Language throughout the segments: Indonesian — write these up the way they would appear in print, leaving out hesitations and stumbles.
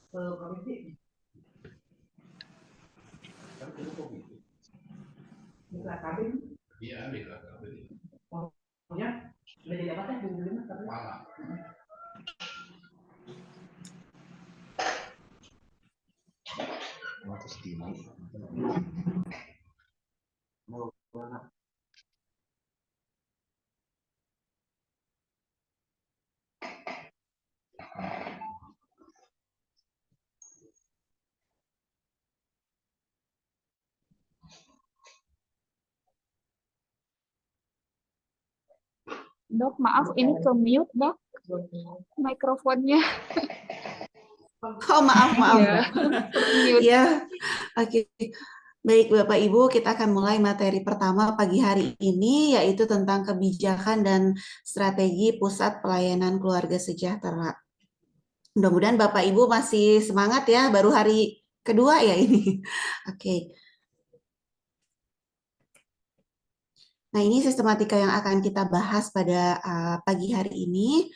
Iya, oh, ya. Udah jadi apa teh? Dok, maaf ini ke mute, Dok. Mikrofonnya. Oh, maaf. Ya, mute. Ya, oke. Baik, Bapak Ibu, kita akan mulai materi pertama pagi hari ini, yaitu tentang kebijakan dan strategi Pusat Pelayanan Keluarga Sejahtera. Mudah-mudahan Bapak Ibu masih semangat ya, baru hari kedua ya ini. Oke. Nah, ini sistematika yang akan kita bahas pada pagi hari ini.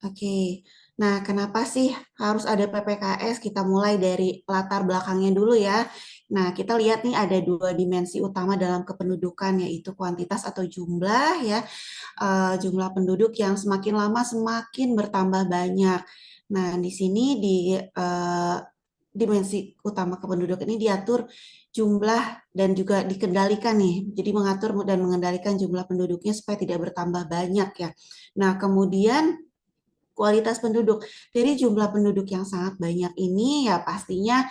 Oke. Nah, kenapa sih harus ada PPKS? Kita mulai dari latar belakangnya dulu ya. Nah, kita lihat nih ada dua dimensi utama dalam kependudukan, yaitu kuantitas atau jumlah ya. Jumlah penduduk yang semakin lama semakin bertambah banyak. Nah, di sini di dimensi utama kependudukan ini diatur jumlah dan juga dikendalikan nih. Jadi mengatur dan mengendalikan jumlah penduduknya supaya tidak bertambah banyak ya. Nah, kemudian kualitas penduduk. Dari jumlah penduduk yang sangat banyak ini ya pastinya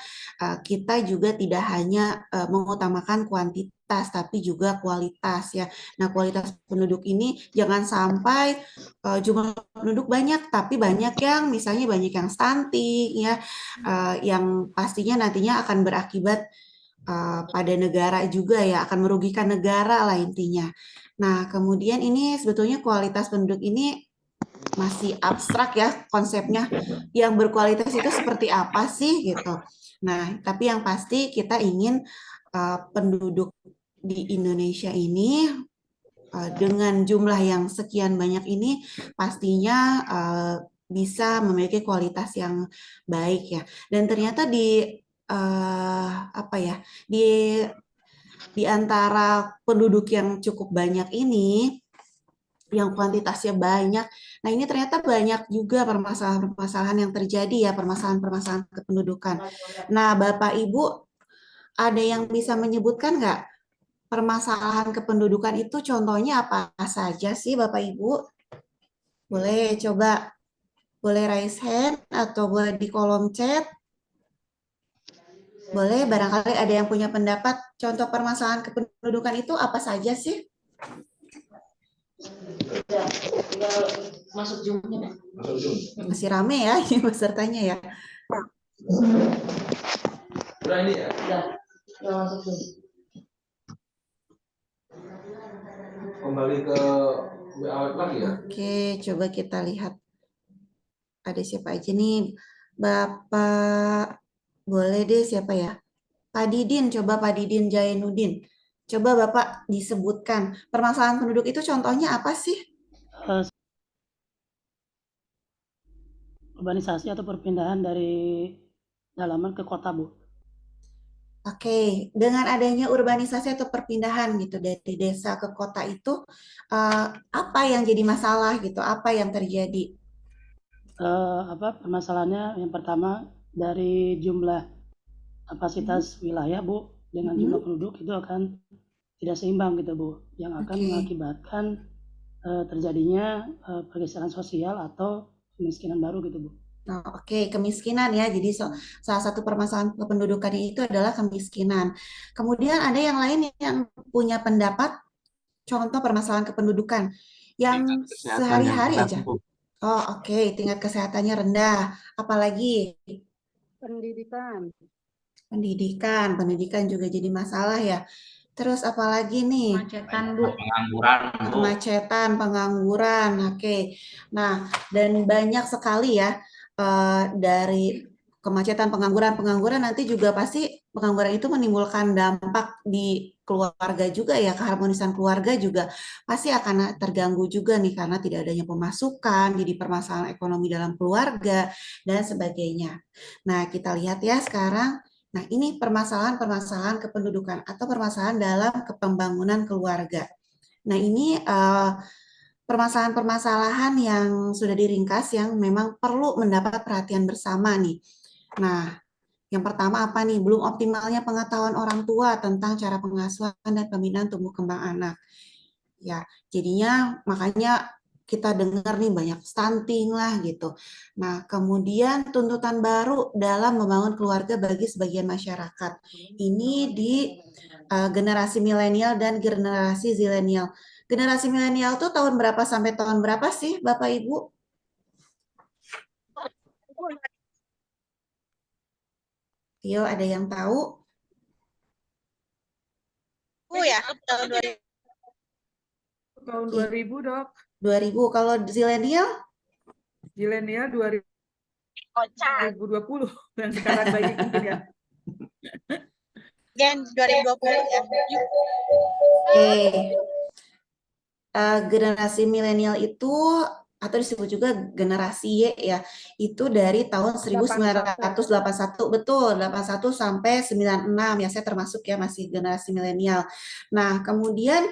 kita juga tidak hanya mengutamakan kuantitas tapi juga kualitas ya. Nah, kualitas penduduk ini jangan sampai jumlah penduduk banyak tapi banyak yang misalnya banyak yang stunting ya, yang pastinya nantinya akan berakibat pada negara juga ya, akan merugikan negara lah intinya. Nah, kemudian ini sebetulnya kualitas penduduk ini masih abstrak ya konsepnya. Yang berkualitas itu seperti apa sih gitu. Nah, tapi yang pasti kita ingin penduduk di Indonesia ini dengan jumlah yang sekian banyak ini pastinya bisa memiliki kualitas yang baik ya. Dan ternyata di apa ya, di antara penduduk yang cukup banyak ini, yang kuantitasnya banyak. Nah, ini ternyata banyak juga permasalahan-permasalahan yang terjadi ya, permasalahan-permasalahan kependudukan. Nah, Bapak Ibu, ada yang bisa menyebutkan nggak permasalahan kependudukan itu contohnya apa saja sih Bapak Ibu? Boleh coba, boleh raise hand atau boleh di kolom chat. Boleh, barangkali ada yang punya pendapat contoh permasalahan kependudukan itu apa saja sih? Masuk Zoom-nya. Masih rame ya pesertanya ya. Udah ini ya? Udah masuk Zoom. Kembali ke awal lagi ya? Oke, coba kita lihat. Ada siapa aja nih? Bapak, boleh deh siapa ya? Pak Didin, coba Pak Didin Jainuddin. Coba Bapak disebutkan. Permasalahan penduduk itu contohnya apa sih? Urbanisasi atau perpindahan dari dalaman ke kota, Bu. Oke, dengan adanya urbanisasi atau perpindahan gitu dari desa ke kota itu, apa yang jadi masalah gitu? Apa yang terjadi? Permasalahannya yang pertama dari jumlah kapasitas wilayah, Bu, dengan jumlah penduduk itu akan tidak seimbang gitu, Bu, yang akan mengakibatkan terjadinya pergeseran sosial atau kemiskinan baru gitu, Bu. Oke, kemiskinan ya. Jadi salah satu permasalahan kependudukan itu adalah kemiskinan. Kemudian ada yang lain yang punya pendapat contoh permasalahan kependudukan yang sehari-hari aja. Oh, oke, tingkat kesehatannya rendah. Apalagi pendidikan. Pendidikan juga jadi masalah ya. Terus apalagi nih? Kemacetan, Bu. Pengangguran, Bu. Kemacetan, pengangguran. Oke. Nah, dan banyak sekali ya dari kemacetan, pengangguran nanti juga pasti pengangguran itu menimbulkan dampak di keluarga juga ya, keharmonisan keluarga juga pasti akan terganggu juga nih karena tidak adanya pemasukan, jadi permasalahan ekonomi dalam keluarga dan sebagainya. Nah, kita lihat ya sekarang. Nah, ini permasalahan-permasalahan kependudukan atau permasalahan dalam kepembangunan keluarga. Nah, ini permasalahan-permasalahan yang sudah diringkas yang memang perlu mendapat perhatian bersama nih. Nah, yang pertama apa nih? Belum optimalnya pengetahuan orang tua tentang cara pengasuhan dan pembinaan tumbuh kembang anak. Ya, jadinya makanya kita dengar nih banyak stunting lah gitu. Nah, kemudian tuntutan baru dalam membangun keluarga bagi sebagian masyarakat. Ini di generasi milenial dan generasi zilenial. Generasi milenial tuh tahun berapa sampai tahun berapa sih, Bapak Ibu? Yo, ada yang tahu? Ya, tahun 2000. Tahun 2000, Dok. 2000. Kalau zilenial? Zilenial 2020 Kocak. yang sekarang baik mungkin ya. Gen 2020 ya. Oke. Generasi milenial itu atau disebut juga generasi Y ya, itu dari tahun 1981, betul, 81 sampai 96 ya, saya termasuk ya masih generasi milenial. Nah, kemudian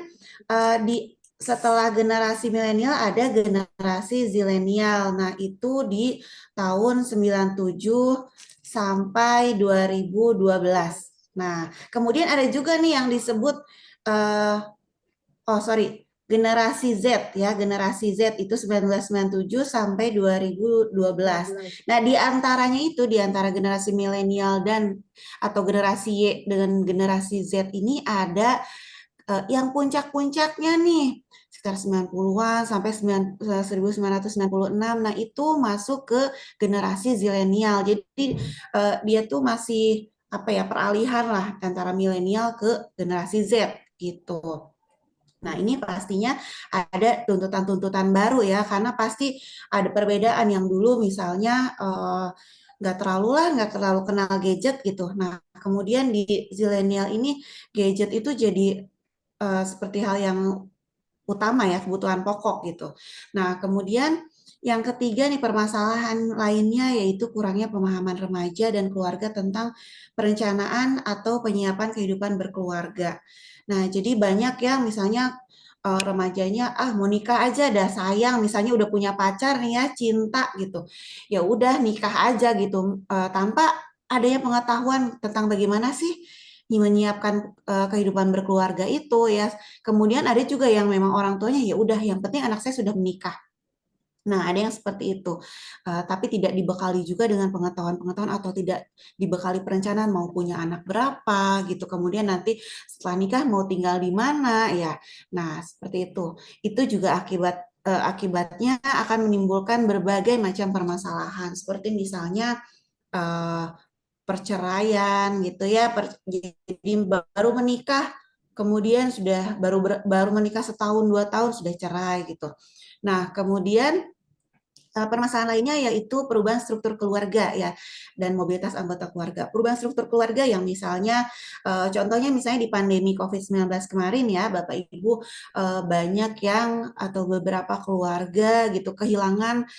setelah generasi milenial ada generasi zilenial. Nah, itu di tahun 97 sampai 2012. Nah, kemudian ada juga nih yang disebut generasi Z ya, generasi Z itu 1997 sampai 2012. Nah, di antaranya itu, di antara generasi milenial dan atau generasi Y dengan generasi Z ini ada yang puncak-puncaknya nih, sekitar 90-an sampai 1996. Nah, itu masuk ke generasi zilenial. Jadi dia tuh masih apa ya, peralihan lah antara milenial ke generasi Z gitu. Nah, ini pastinya ada tuntutan-tuntutan baru ya, karena pasti ada perbedaan yang dulu misalnya nggak terlalu kenal gadget gitu. Nah, kemudian di zilenial ini gadget itu jadi seperti hal yang utama ya, kebutuhan pokok gitu. Nah, kemudian yang ketiga nih permasalahan lainnya yaitu kurangnya pemahaman remaja dan keluarga tentang perencanaan atau penyiapan kehidupan berkeluarga. Nah, jadi banyak yang misalnya remajanya mau nikah aja dah, sayang misalnya udah punya pacar nih ya, cinta gitu. Ya udah nikah aja gitu tanpa adanya pengetahuan tentang bagaimana sih menyiapkan kehidupan berkeluarga itu ya. Kemudian ada juga yang memang orang tuanya ya udah yang penting anak saya sudah menikah. Nah, ada yang seperti itu, tapi tidak dibekali juga dengan pengetahuan-pengetahuan atau tidak dibekali perencanaan mau punya anak berapa gitu, kemudian nanti setelah nikah mau tinggal di mana ya. Nah, seperti itu. Itu juga akibatnya akan menimbulkan berbagai macam permasalahan, seperti misalnya perceraian gitu ya, jadi baru menikah, kemudian sudah baru menikah setahun 2 tahun sudah cerai gitu. Nah, kemudian permasalahan lainnya yaitu perubahan struktur keluarga ya dan mobilitas anggota keluarga. Perubahan struktur keluarga yang misalnya contohnya misalnya di pandemi COVID-19 kemarin ya Bapak Ibu banyak yang atau beberapa keluarga gitu kehilangan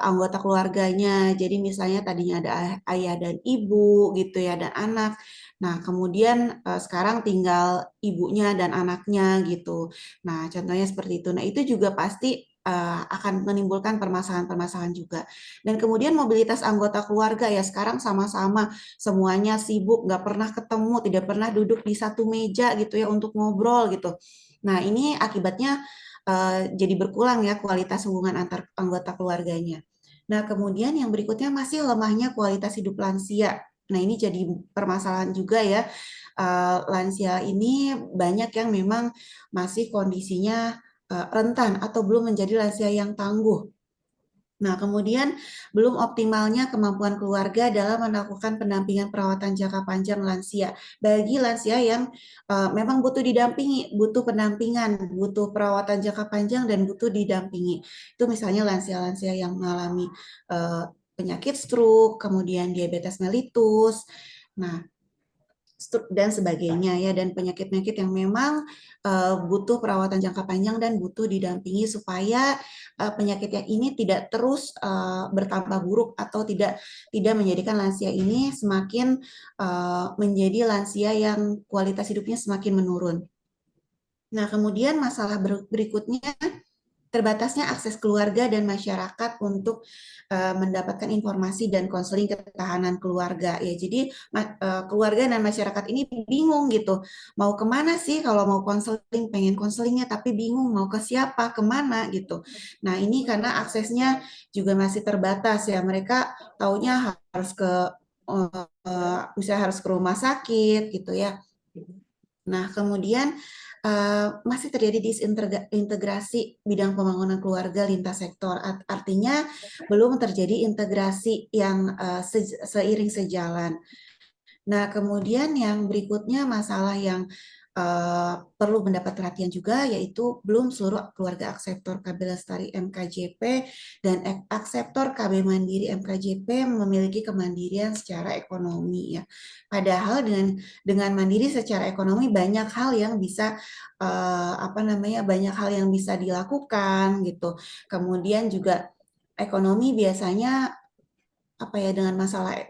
anggota keluarganya. Jadi misalnya tadinya ada ayah dan ibu gitu ya dan anak. Nah, kemudian sekarang tinggal ibunya dan anaknya gitu. Nah, contohnya seperti itu. Nah, itu juga pasti akan menimbulkan permasalahan-permasalahan juga. Dan kemudian mobilitas anggota keluarga ya sekarang sama-sama semuanya sibuk, nggak pernah ketemu, tidak pernah duduk di satu meja gitu ya untuk ngobrol gitu. Nah ini akibatnya jadi berkurang ya kualitas hubungan antar anggota keluarganya. Nah kemudian yang berikutnya masih lemahnya kualitas hidup lansia. Nah ini jadi permasalahan juga ya. Lansia ini banyak yang memang masih kondisinya rentan atau belum menjadi lansia yang tangguh. Nah, kemudian belum optimalnya kemampuan keluarga dalam melakukan pendampingan perawatan jangka panjang lansia. Bagi lansia yang memang butuh didampingi, butuh pendampingan, butuh perawatan jangka panjang dan butuh didampingi. Itu misalnya lansia-lansia yang mengalami penyakit stroke, kemudian diabetes mellitus, nah dan sebagainya ya, dan penyakit-penyakit yang memang butuh perawatan jangka panjang dan butuh didampingi supaya penyakit yang ini tidak terus bertambah buruk atau tidak menjadikan lansia ini semakin menjadi lansia yang kualitas hidupnya semakin menurun. Nah, kemudian masalah berikutnya, terbatasnya akses keluarga dan masyarakat untuk mendapatkan informasi dan konseling ketahanan keluarga ya. Jadi keluarga dan masyarakat ini bingung gitu, mau kemana sih kalau mau konseling, pengen konselingnya tapi bingung mau ke siapa, kemana gitu. Nah ini karena aksesnya juga masih terbatas ya, mereka taunya harus ke misalnya harus ke rumah sakit gitu ya. Nah kemudian masih terjadi disintegrasi bidang pembangunan keluarga lintas sektor. Artinya belum terjadi integrasi yang seiring sejalan. Nah, kemudian yang berikutnya masalah yang perlu mendapat perhatian juga yaitu belum seluruh keluarga akseptor KB Lestari MKJP dan akseptor KB Mandiri MKJP memiliki kemandirian secara ekonomi ya. Padahal dengan mandiri secara ekonomi banyak hal yang bisa banyak hal yang bisa dilakukan gitu. Kemudian juga ekonomi biasanya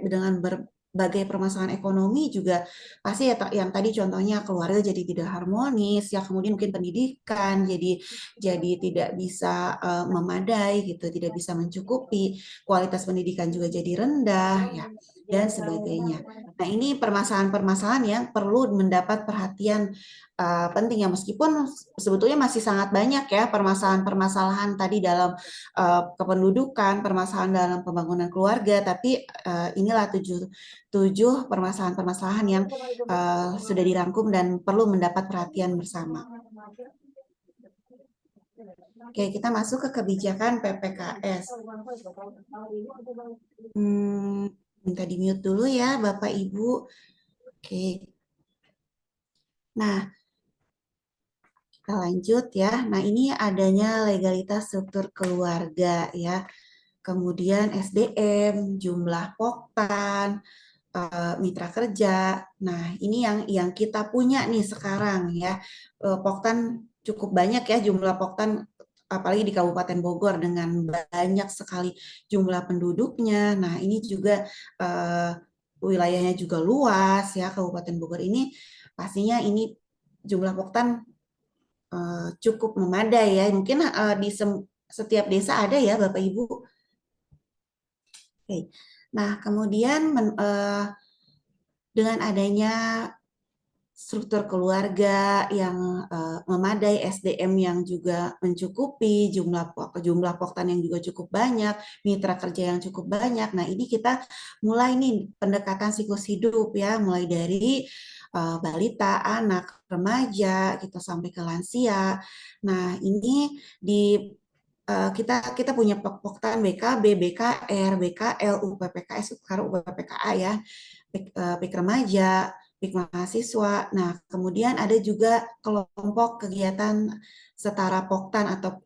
dengan berbagai permasalahan ekonomi juga pasti ya yang tadi contohnya keluarga jadi tidak harmonis ya, kemudian mungkin pendidikan jadi tidak bisa memadai gitu, tidak bisa mencukupi, kualitas pendidikan juga jadi rendah ya, dan sebagainya. Nah ini permasalahan-permasalahan yang perlu mendapat perhatian penting ya, meskipun sebetulnya masih sangat banyak ya permasalahan-permasalahan tadi dalam kependudukan, permasalahan dalam pembangunan keluarga, tapi inilah tujuh permasalahan-permasalahan yang sudah dirangkum dan perlu mendapat perhatian bersama. Oke, kita masuk ke kebijakan PPKS. Minta di-mute dulu ya, Bapak Ibu. Oke. Nah, kita lanjut ya. Nah, ini adanya legalitas struktur keluarga ya. Kemudian SDM, jumlah poktan, mitra kerja. Nah, ini yang kita punya nih sekarang ya. Poktan cukup banyak ya, jumlah poktan apalagi di Kabupaten Bogor dengan banyak sekali jumlah penduduknya. Nah, ini juga wilayahnya juga luas ya, Kabupaten Bogor ini pastinya ini jumlah poktan cukup memadai ya. Mungkin di setiap desa ada ya Bapak Ibu. Oke. Nah, kemudian dengan adanya struktur keluarga yang memadai, SDM yang juga mencukupi, jumlah poktan yang juga cukup banyak, mitra kerja yang cukup banyak. Nah, ini kita mulai nih pendekatan siklus hidup ya, mulai dari balita, anak, remaja, kita sampai ke lansia. Nah, ini kita punya poktan BKB, BKR, BKL, UPPKS, sekarang UPPKA ya, PIK remaja, PIK mahasiswa. Nah, kemudian ada juga kelompok kegiatan setara poktan atau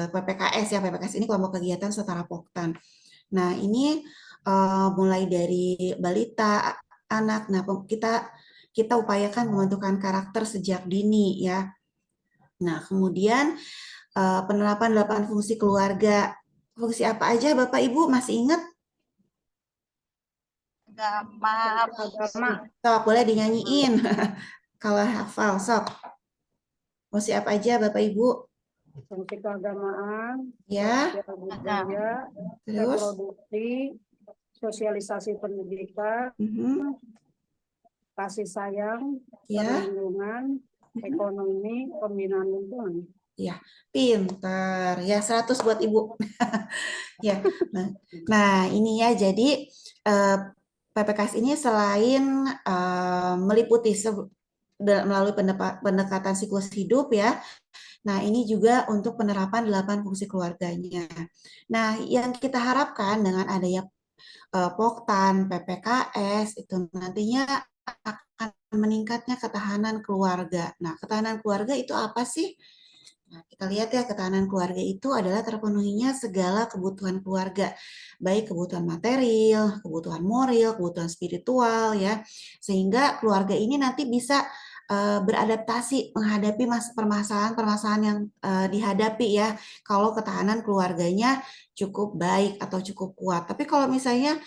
PPKS ya, PPKS ini kelompok kegiatan setara poktan. Nah, ini mulai dari balita, anak. Nah, kita upayakan pembentukan karakter sejak dini ya. Nah, kemudian penerapan 8 fungsi keluarga. Fungsi apa aja Bapak Ibu masih ingat? Agama. Sok, boleh dinyanyiin. Kalau hafal, sok. Fungsi apa aja Bapak Ibu? Fungsi keagamaan, Ya, budaya, terus? reproduksi, sosialisasi pendidikan, kasih sayang, Ya. perlindungan, ekonomi, pembinaan lingkungan. Ya, pintar. Ya, 100 buat Ibu. Ya. Nah, ini ya, jadi PPKS ini selain meliputi melalui pendekatan siklus hidup ya. Nah, ini juga untuk penerapan 8 fungsi keluarganya. Nah, yang kita harapkan dengan adanya Poktan, PPKS itu nantinya akan meningkatnya ketahanan keluarga. Nah, ketahanan keluarga itu apa sih? Nah, kita lihat ya, ketahanan keluarga itu adalah terpenuhinya segala kebutuhan keluarga, baik kebutuhan material, kebutuhan moral, kebutuhan spiritual ya. Sehingga keluarga ini nanti bisa beradaptasi menghadapi permasalahan-permasalahan yang dihadapi ya, kalau ketahanan keluarganya cukup baik atau cukup kuat. Tapi kalau misalnya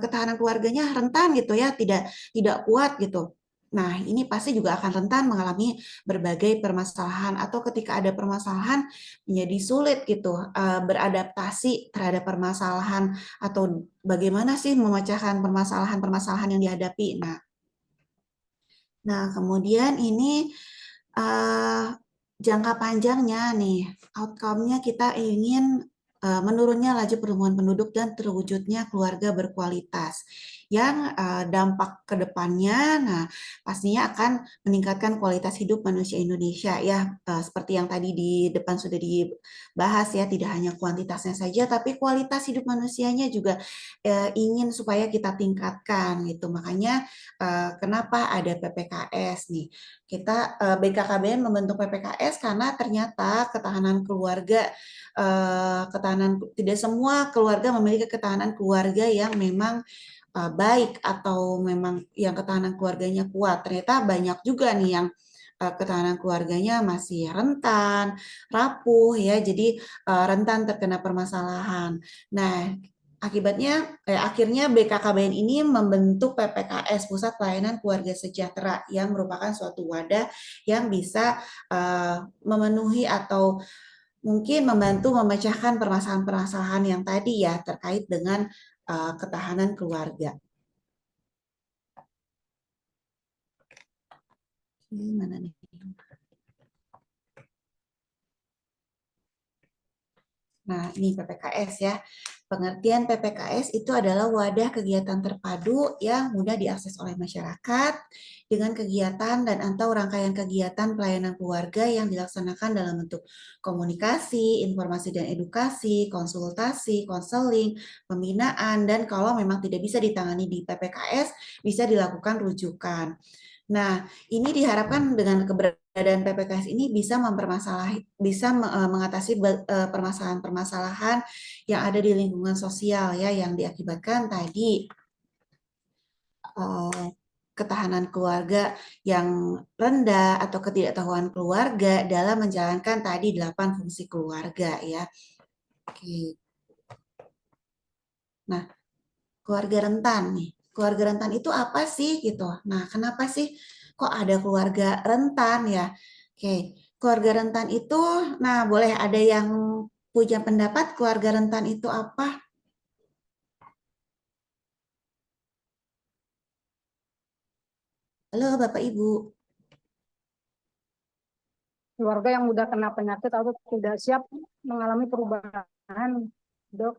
ketahanan keluarganya rentan gitu ya, tidak kuat gitu. Nah, ini pasti juga akan rentan mengalami berbagai permasalahan, atau ketika ada permasalahan menjadi sulit gitu beradaptasi terhadap permasalahan, atau bagaimana sih memecahkan permasalahan-permasalahan yang dihadapi. Nah, kemudian ini jangka panjangnya nih, outcome-nya kita ingin menurunnya laju pertumbuhan penduduk dan terwujudnya keluarga berkualitas yang dampak ke depannya, nah pastinya akan meningkatkan kualitas hidup manusia Indonesia ya, seperti yang tadi di depan sudah dibahas ya, tidak hanya kuantitasnya saja tapi kualitas hidup manusianya juga ingin supaya kita tingkatkan gitu. Makanya kenapa ada PPKS nih? Kita BKKBN membentuk PPKS karena ternyata ketahanan keluarga, tidak semua keluarga memiliki ketahanan keluarga yang memang baik atau memang yang ketahanan keluarganya kuat. Ternyata banyak juga nih yang ketahanan keluarganya masih rentan, rapuh ya, jadi rentan terkena permasalahan. Nah, akhirnya BKKBN ini membentuk PPKS, Pusat Pelayanan Keluarga Sejahtera, yang merupakan suatu wadah yang bisa memenuhi atau mungkin membantu memecahkan permasalahan-permasalahan yang tadi ya terkait dengan ketahanan keluarga. Mana nih? Nah, ini PPKS ya. Pengertian PPKS itu adalah wadah kegiatan terpadu yang mudah diakses oleh masyarakat dengan kegiatan dan atau rangkaian kegiatan pelayanan keluarga yang dilaksanakan dalam bentuk komunikasi, informasi dan edukasi, konsultasi, konseling, pembinaan, dan kalau memang tidak bisa ditangani di PPKS, bisa dilakukan rujukan. Nah, ini diharapkan dengan keberadaan PPKS ini bisa mengatasi permasalahan-permasalahan yang ada di lingkungan sosial ya, yang diakibatkan tadi ketahanan keluarga yang rendah atau ketidaktahuan keluarga dalam menjalankan tadi 8 fungsi keluarga ya. Oke. Nah, keluarga rentan nih. Keluarga rentan itu apa sih gitu? Nah, kenapa sih kok ada keluarga rentan ya? Oke, keluarga rentan itu, nah boleh ada yang punya pendapat keluarga rentan itu apa? Halo Bapak Ibu. Keluarga yang mudah kena penyakit atau tidak siap mengalami perubahan, Dok.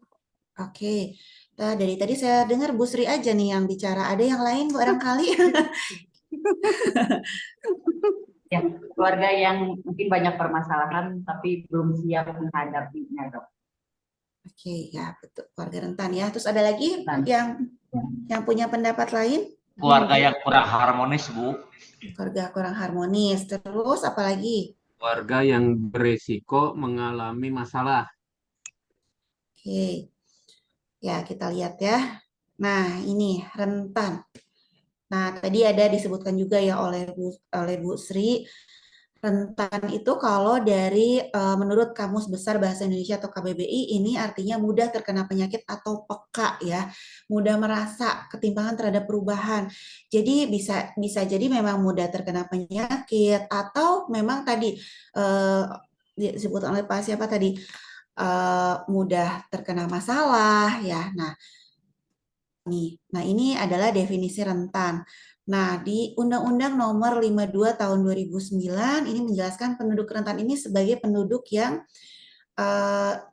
Oke, nah, dari tadi saya dengar Bu Sri aja nih yang bicara. Ada yang lain barangkali? Ya, keluarga yang mungkin banyak permasalahan tapi belum siap menghadapinya, Dok. Oke, ya betul, keluarga rentan ya. Terus ada lagi Rentan. yang punya pendapat lain? Keluarga yang kurang harmonis, Bu. Keluarga kurang harmonis. Terus apa lagi? Keluarga yang beresiko mengalami masalah. Oke, ya kita lihat ya. Nah, ini rentan. Nah, tadi ada disebutkan juga ya oleh Bu Sri, rentan itu kalau dari menurut Kamus Besar Bahasa Indonesia atau KBBI ini artinya mudah terkena penyakit atau peka ya, mudah merasa ketimpangan terhadap perubahan. Jadi bisa jadi memang mudah terkena penyakit atau memang tadi disebut oleh Pak siapa tadi mudah terkena masalah ya. Nah, ini adalah definisi rentan. Nah, di Undang-Undang Nomor 52 Tahun 2009 ini menjelaskan penduduk rentan ini sebagai penduduk yang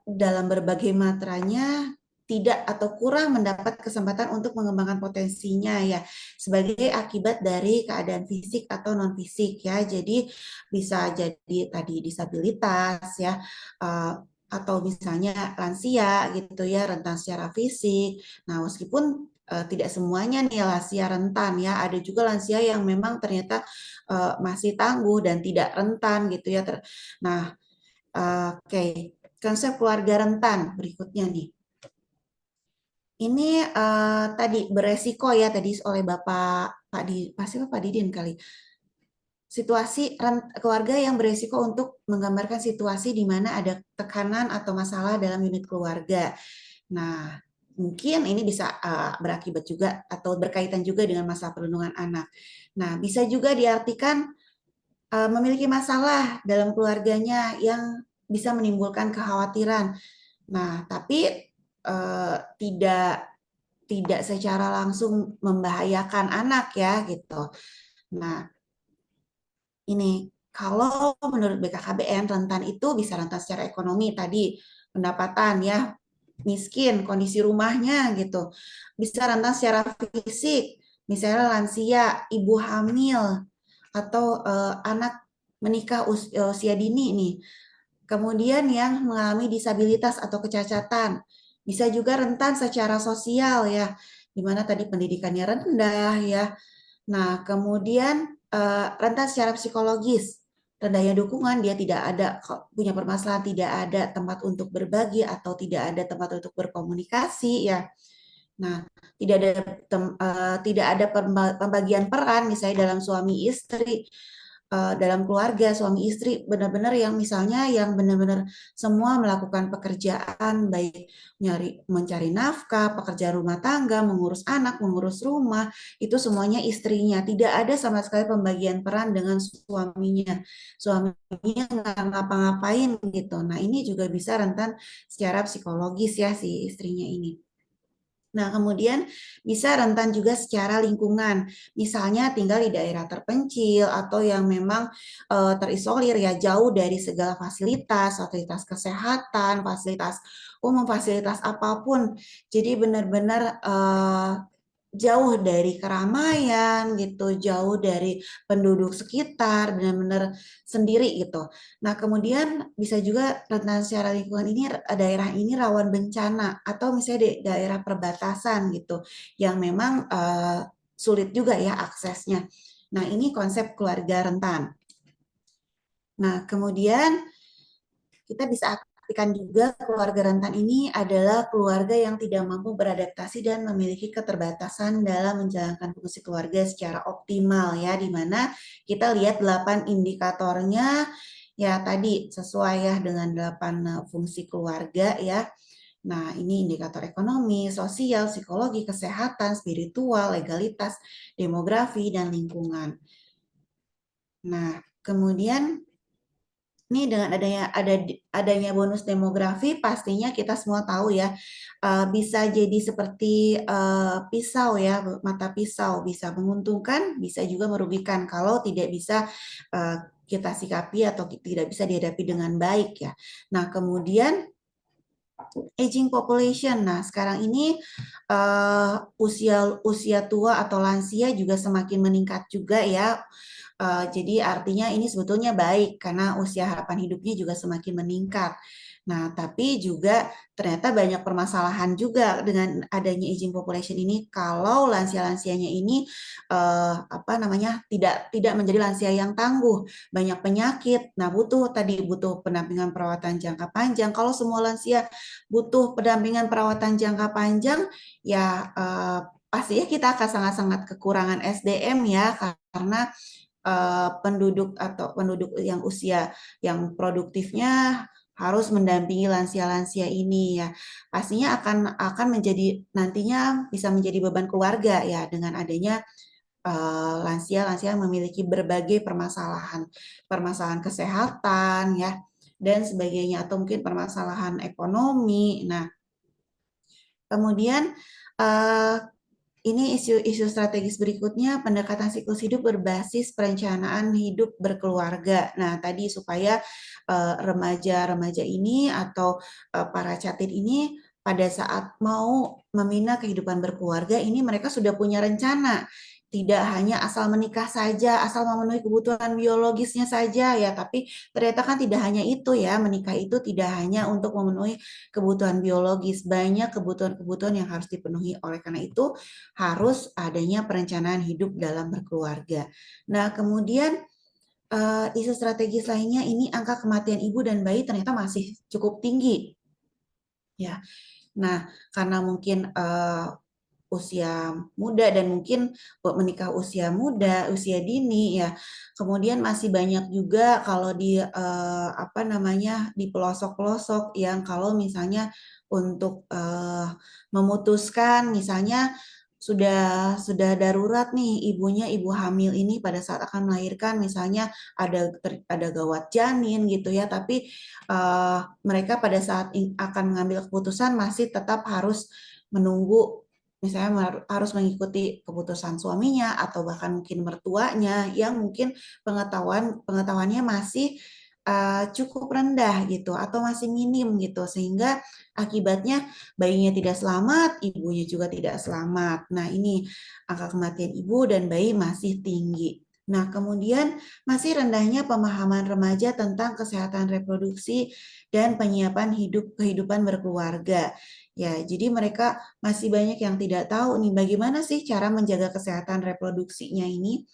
dalam berbagai materanya tidak atau kurang mendapat kesempatan untuk mengembangkan potensinya ya, sebagai akibat dari keadaan fisik atau non fisik ya. Jadi bisa jadi tadi disabilitas ya, atau misalnya lansia gitu ya, rentan secara fisik. Nah, meskipun tidak semuanya nih lansia rentan ya, ada juga lansia yang memang ternyata masih tangguh dan tidak rentan gitu ya. Nah, Oke, konsep keluarga rentan berikutnya nih. Ini tadi beresiko ya tadi oleh Pak Didin kali. Situasi keluarga yang beresiko untuk menggambarkan situasi di mana ada tekanan atau masalah dalam unit keluarga. Nah, mungkin ini bisa berakibat juga atau berkaitan juga dengan masalah perlindungan anak. Nah, bisa juga diartikan memiliki masalah dalam keluarganya yang bisa menimbulkan kekhawatiran. Nah, tapi tidak secara langsung membahayakan anak ya gitu. Nah, ini kalau menurut BKKBN rentan itu bisa rentan secara ekonomi tadi, pendapatan ya, miskin, kondisi rumahnya gitu. Bisa rentan secara fisik, misalnya lansia, ibu hamil, atau anak menikah usia dini nih. Kemudian yang mengalami disabilitas atau kecacatan. Bisa juga rentan secara sosial ya, di mana tadi pendidikannya rendah ya. Nah, kemudian rentan secara psikologis, rendahnya dukungan, dia tidak ada punya permasalahan, tidak ada tempat untuk berbagi atau tidak ada tempat untuk berkomunikasi ya. Nah, tidak ada pembagian peran misalnya dalam suami istri, dalam keluarga suami istri benar-benar yang misalnya yang benar-benar semua melakukan pekerjaan baik mencari nafkah, pekerjaan rumah tangga, mengurus anak, mengurus rumah, itu semuanya istrinya. Tidak ada sama sekali pembagian peran dengan suaminya. Suaminya nggak ngapa-ngapain gitu. Nah, ini juga bisa rentan secara psikologis ya si istrinya ini. Nah, kemudian bisa rentan juga secara lingkungan, misalnya tinggal di daerah terpencil atau yang memang terisolir ya, jauh dari segala fasilitas, fasilitas kesehatan, fasilitas umum, fasilitas apapun. Jadi benar-benar jauh dari keramaian gitu, jauh dari penduduk sekitar, benar-benar sendiri gitu. Nah, kemudian bisa juga rentan secara lingkungan ini daerah ini rawan bencana atau misalnya di daerah perbatasan gitu yang memang sulit juga ya aksesnya. Nah, ini konsep keluarga rentan. Nah, kemudian kita bisa artikan juga keluarga rentan ini adalah keluarga yang tidak mampu beradaptasi dan memiliki keterbatasan dalam menjalankan fungsi keluarga secara optimal ya, di mana kita lihat 8 indikatornya ya tadi sesuai ya dengan 8 fungsi keluarga ya. Nah, ini indikator ekonomi, sosial, psikologi, kesehatan, spiritual, legalitas, demografi, dan lingkungan. Nah, kemudian ini dengan adanya bonus demografi pastinya kita semua tahu ya bisa jadi seperti pisau ya, mata pisau, bisa menguntungkan bisa juga merugikan kalau tidak bisa kita sikapi atau tidak bisa dihadapi dengan baik ya. Nah, kemudian aging population. Nah, sekarang ini usia tua atau lansia juga semakin meningkat juga ya. Jadi artinya ini sebetulnya baik karena usia harapan hidupnya juga semakin meningkat. Nah, tapi juga ternyata banyak permasalahan juga dengan adanya aging population ini kalau lansia-lansianya ini tidak menjadi lansia yang tangguh, banyak penyakit. Nah, butuh pendampingan perawatan jangka panjang. Kalau semua lansia butuh pendampingan perawatan jangka panjang, ya pastinya kita akan sangat-sangat kekurangan SDM ya karena penduduk yang usia yang produktifnya harus mendampingi lansia-lansia ini ya. Pastinya akan menjadi nantinya bisa menjadi beban keluarga ya dengan adanya lansia-lansia yang memiliki berbagai permasalahan kesehatan ya dan sebagainya atau mungkin permasalahan ekonomi. Nah, kemudian ini isu strategis berikutnya, pendekatan siklus hidup berbasis perencanaan hidup berkeluarga. Nah, tadi supaya remaja-remaja ini atau para catit ini pada saat mau membina kehidupan berkeluarga ini mereka sudah punya rencana. Tidak hanya asal menikah saja, asal memenuhi kebutuhan biologisnya saja ya, tapi ternyata kan tidak hanya itu ya, menikah itu tidak hanya untuk memenuhi kebutuhan biologis, banyak kebutuhan-kebutuhan yang harus dipenuhi. Oleh karena itu harus adanya perencanaan hidup dalam berkeluarga. Nah, kemudian isu strategis lainnya ini angka kematian ibu dan bayi ternyata masih cukup tinggi. Ya, nah karena mungkin usia muda dan mungkin menikah usia muda, usia dini ya. Kemudian masih banyak juga kalau di apa namanya di pelosok-pelosok yang kalau misalnya untuk memutuskan misalnya sudah darurat nih ibunya, ibu hamil ini pada saat akan melahirkan misalnya ada gawat janin gitu ya, tapi mereka pada saat akan mengambil keputusan masih tetap harus menunggu, misalnya harus mengikuti keputusan suaminya atau bahkan mungkin mertuanya yang mungkin pengetahuannya masih cukup rendah gitu atau masih minim gitu, sehingga akibatnya bayinya tidak selamat, ibunya juga tidak selamat. Nah, ini angka kematian ibu dan bayi masih tinggi. Nah, kemudian masih rendahnya pemahaman remaja tentang kesehatan reproduksi dan penyiapan kehidupan berkeluarga. Ya, jadi mereka masih banyak yang tidak tahu nih bagaimana sih cara menjaga kesehatan reproduksinya ini.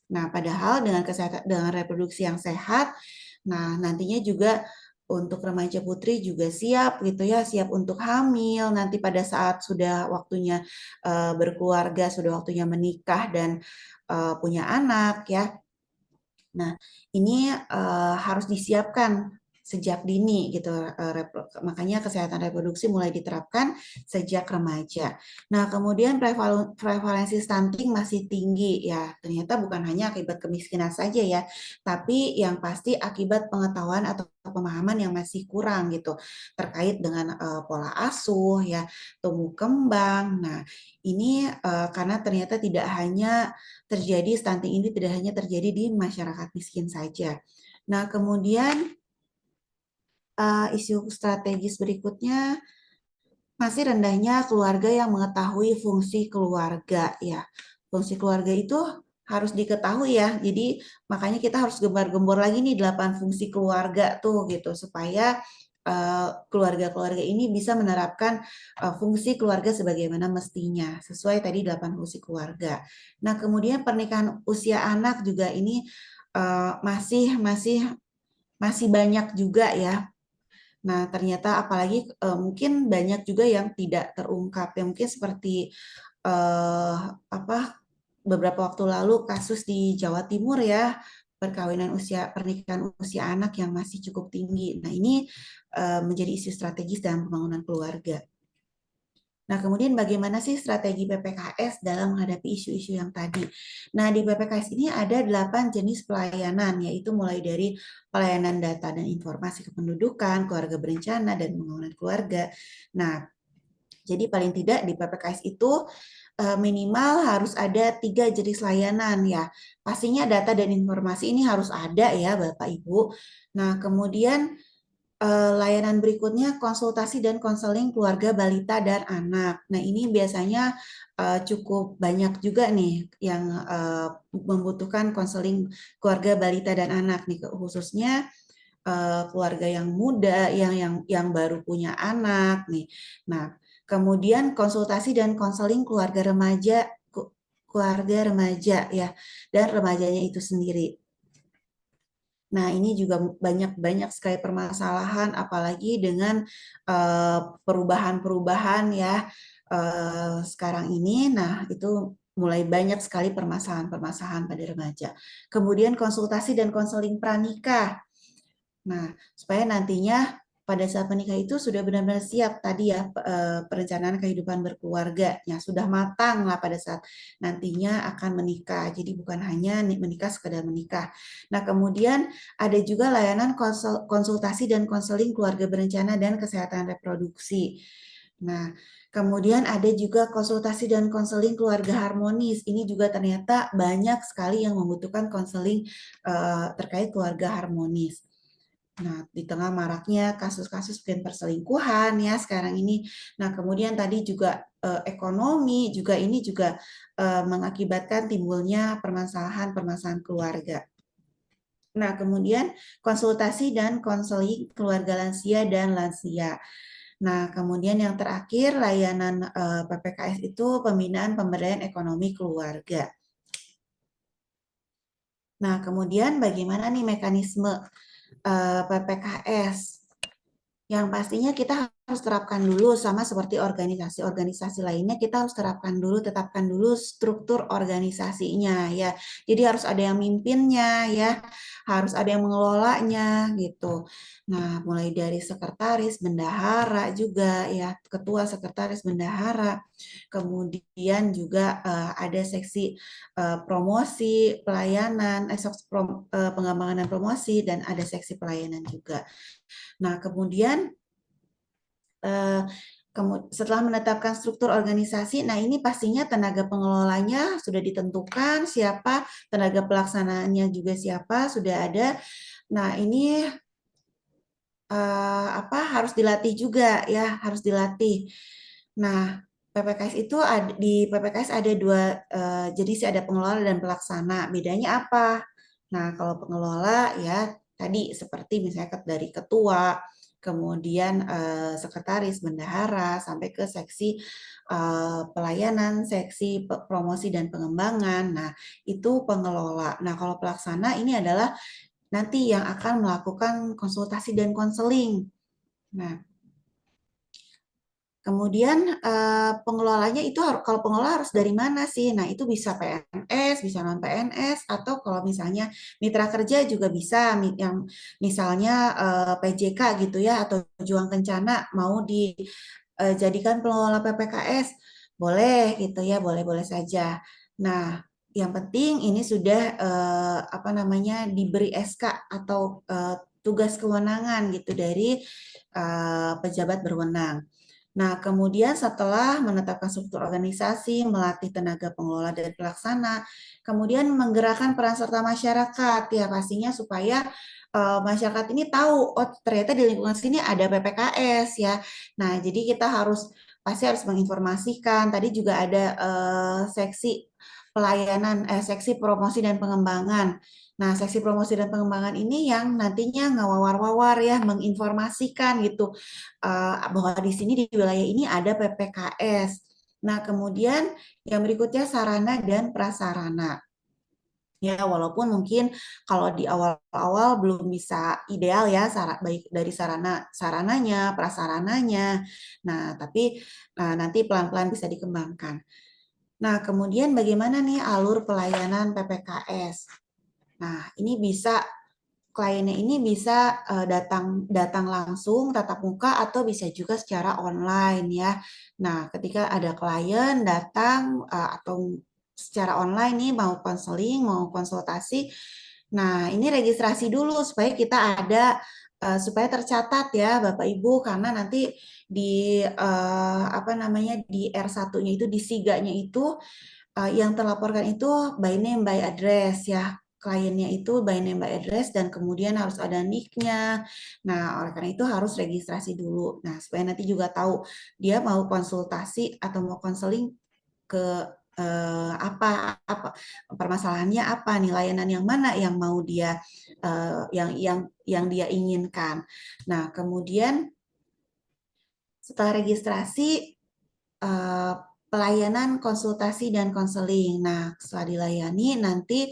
Nah, padahal dengan reproduksi yang sehat, nah nantinya juga untuk remaja putri juga siap gitu ya, siap untuk hamil nanti pada saat sudah waktunya berkeluarga, sudah waktunya menikah dan punya anak ya. Nah, ini harus disiapkan sejak dini gitu, makanya kesehatan reproduksi mulai diterapkan sejak remaja. Nah, kemudian prevalensi stunting masih tinggi ya, ternyata bukan hanya akibat kemiskinan saja ya, tapi yang pasti akibat pengetahuan atau pemahaman yang masih kurang gitu terkait dengan pola asuh ya, tumbuh kembang. Nah, ini karena ternyata tidak hanya terjadi stunting ini tidak hanya terjadi di masyarakat miskin saja. Nah, kemudian isu strategis berikutnya masih rendahnya keluarga yang mengetahui fungsi keluarga ya. Fungsi keluarga itu harus diketahui ya. Jadi makanya kita harus gembar-gembor lagi nih 8 fungsi keluarga tuh gitu supaya keluarga-keluarga ini bisa menerapkan fungsi keluarga sebagaimana mestinya sesuai tadi 8 fungsi keluarga. Nah, kemudian pernikahan usia anak juga ini masih banyak juga ya. Nah, ternyata apalagi mungkin banyak juga yang tidak terungkap, yang mungkin seperti beberapa waktu lalu kasus di Jawa Timur ya, pernikahan usia anak yang masih cukup tinggi. Nah, ini menjadi isu strategis dalam pembangunan keluarga. Nah, kemudian bagaimana sih strategi PPKS dalam menghadapi isu-isu yang tadi? Nah, di PPKS ini ada 8 jenis pelayanan, yaitu mulai dari pelayanan data dan informasi kependudukan, keluarga berencana, dan pembangunan keluarga. Nah, jadi paling tidak di PPKS itu minimal harus ada 3 jenis layanan ya. Pastinya data dan informasi ini harus ada ya Bapak Ibu. Nah, kemudian layanan berikutnya konsultasi dan konseling keluarga balita dan anak. Nah, ini biasanya cukup banyak juga nih yang membutuhkan konseling keluarga balita dan anak nih, khususnya keluarga yang muda, yang baru punya anak nih. Nah, kemudian konsultasi dan konseling keluarga remaja ya, dan remajanya itu sendiri. Nah, ini juga banyak sekali permasalahan, apalagi dengan perubahan-perubahan ya sekarang ini. Nah, itu mulai banyak sekali permasalahan-permasalahan pada remaja. Kemudian konsultasi dan konseling pranikah. Nah, supaya nantinya pada saat menikah itu sudah benar-benar siap tadi ya perencanaan kehidupan berkeluarganya sudah matang lah pada saat nantinya akan menikah. Jadi bukan hanya menikah sekedar menikah. Nah, kemudian ada juga layanan konsultasi dan konseling keluarga berencana dan kesehatan reproduksi. Nah, kemudian ada juga konsultasi dan konseling keluarga harmonis. Ini juga ternyata banyak sekali yang membutuhkan konseling terkait keluarga harmonis. Nah, di tengah maraknya kasus-kasus perselingkuhan ya sekarang ini. Nah, kemudian tadi juga ekonomi juga ini juga mengakibatkan timbulnya permasalahan-permasalahan keluarga. Nah, kemudian konsultasi dan konseling keluarga lansia dan lansia. Nah, kemudian yang terakhir layanan PPKS itu pembinaan pemberdayaan ekonomi keluarga. Nah, kemudian bagaimana nih mekanisme PPKS? Yang pastinya kita harus terapkan dulu sama seperti organisasi-organisasi lainnya, kita harus tetapkan dulu struktur organisasinya ya. Jadi harus ada yang mimpinnya ya, harus ada yang mengelolanya gitu. Nah, mulai dari sekretaris, bendahara juga ya, ketua, sekretaris, bendahara. Kemudian juga ada seksi promosi, pelayanan, pengembangan dan promosi, dan ada seksi pelayanan juga. Nah, kemudian setelah menetapkan struktur organisasi, nah ini pastinya tenaga pengelolanya sudah ditentukan siapa, tenaga pelaksananya juga siapa, sudah ada. Nah, ini harus dilatih juga ya, harus dilatih. Nah, PPKS itu di PPKS ada dua, jadi sih ada pengelola dan pelaksana. Bedanya apa? Nah, kalau pengelola ya tadi seperti misalnya dari ketua, kemudian sekretaris, bendahara, sampai ke seksi pelayanan, seksi promosi dan pengembangan. Nah, itu pengelola. Nah, kalau pelaksana ini adalah nanti yang akan melakukan konsultasi dan konseling. Nah, kemudian pengelolanya itu kalau pengelola harus dari mana sih? Nah, itu bisa PNS, bisa non PNS, atau kalau misalnya mitra kerja juga bisa, yang misalnya PJK gitu ya, atau Juang Kencana mau dijadikan pengelola PPKS, boleh gitu ya, boleh-boleh saja. Nah, yang penting ini sudah diberi SK atau tugas kewenangan gitu dari pejabat berwenang. Nah, kemudian setelah menetapkan struktur organisasi, melatih tenaga pengelola dan pelaksana, kemudian menggerakkan peran serta masyarakat, ya pastinya supaya masyarakat ini tahu, oh ternyata di lingkungan sini ada PPKS ya. Nah, jadi kita pasti harus menginformasikan. Tadi juga ada seksi pelayanan, seksi promosi dan pengembangan. Nah, seksi promosi dan pengembangan ini yang nantinya ngawar-wawar ya, menginformasikan gitu bahwa di sini di wilayah ini ada PPKS. Nah, kemudian yang berikutnya sarana dan prasarana. Ya, walaupun mungkin kalau di awal-awal belum bisa ideal ya, baik dari sarananya, prasarananya. Nah, tapi nanti pelan-pelan bisa dikembangkan. Nah, kemudian bagaimana nih alur pelayanan PPKS? Nah, ini kliennya ini bisa datang langsung tatap muka atau bisa juga secara online ya. Nah, ketika ada klien datang atau secara online nih mau konseling, mau konsultasi. Nah, ini registrasi dulu supaya kita ada supaya tercatat ya Bapak Ibu, karena nanti di di R1-nya itu, di SIGA-nya itu yang terlaporkan itu by name by address ya, kliennya itu by name by address, dan kemudian harus ada nick-nya. Nah, oleh karena itu harus registrasi dulu. Nah, supaya nanti juga tahu dia mau konsultasi atau mau konseling ke apa permasalahannya, apa nih, layanan yang mana yang mau dia yang dia inginkan. Nah, kemudian setelah registrasi pelayanan konsultasi dan konseling. Nah, setelah dilayani nanti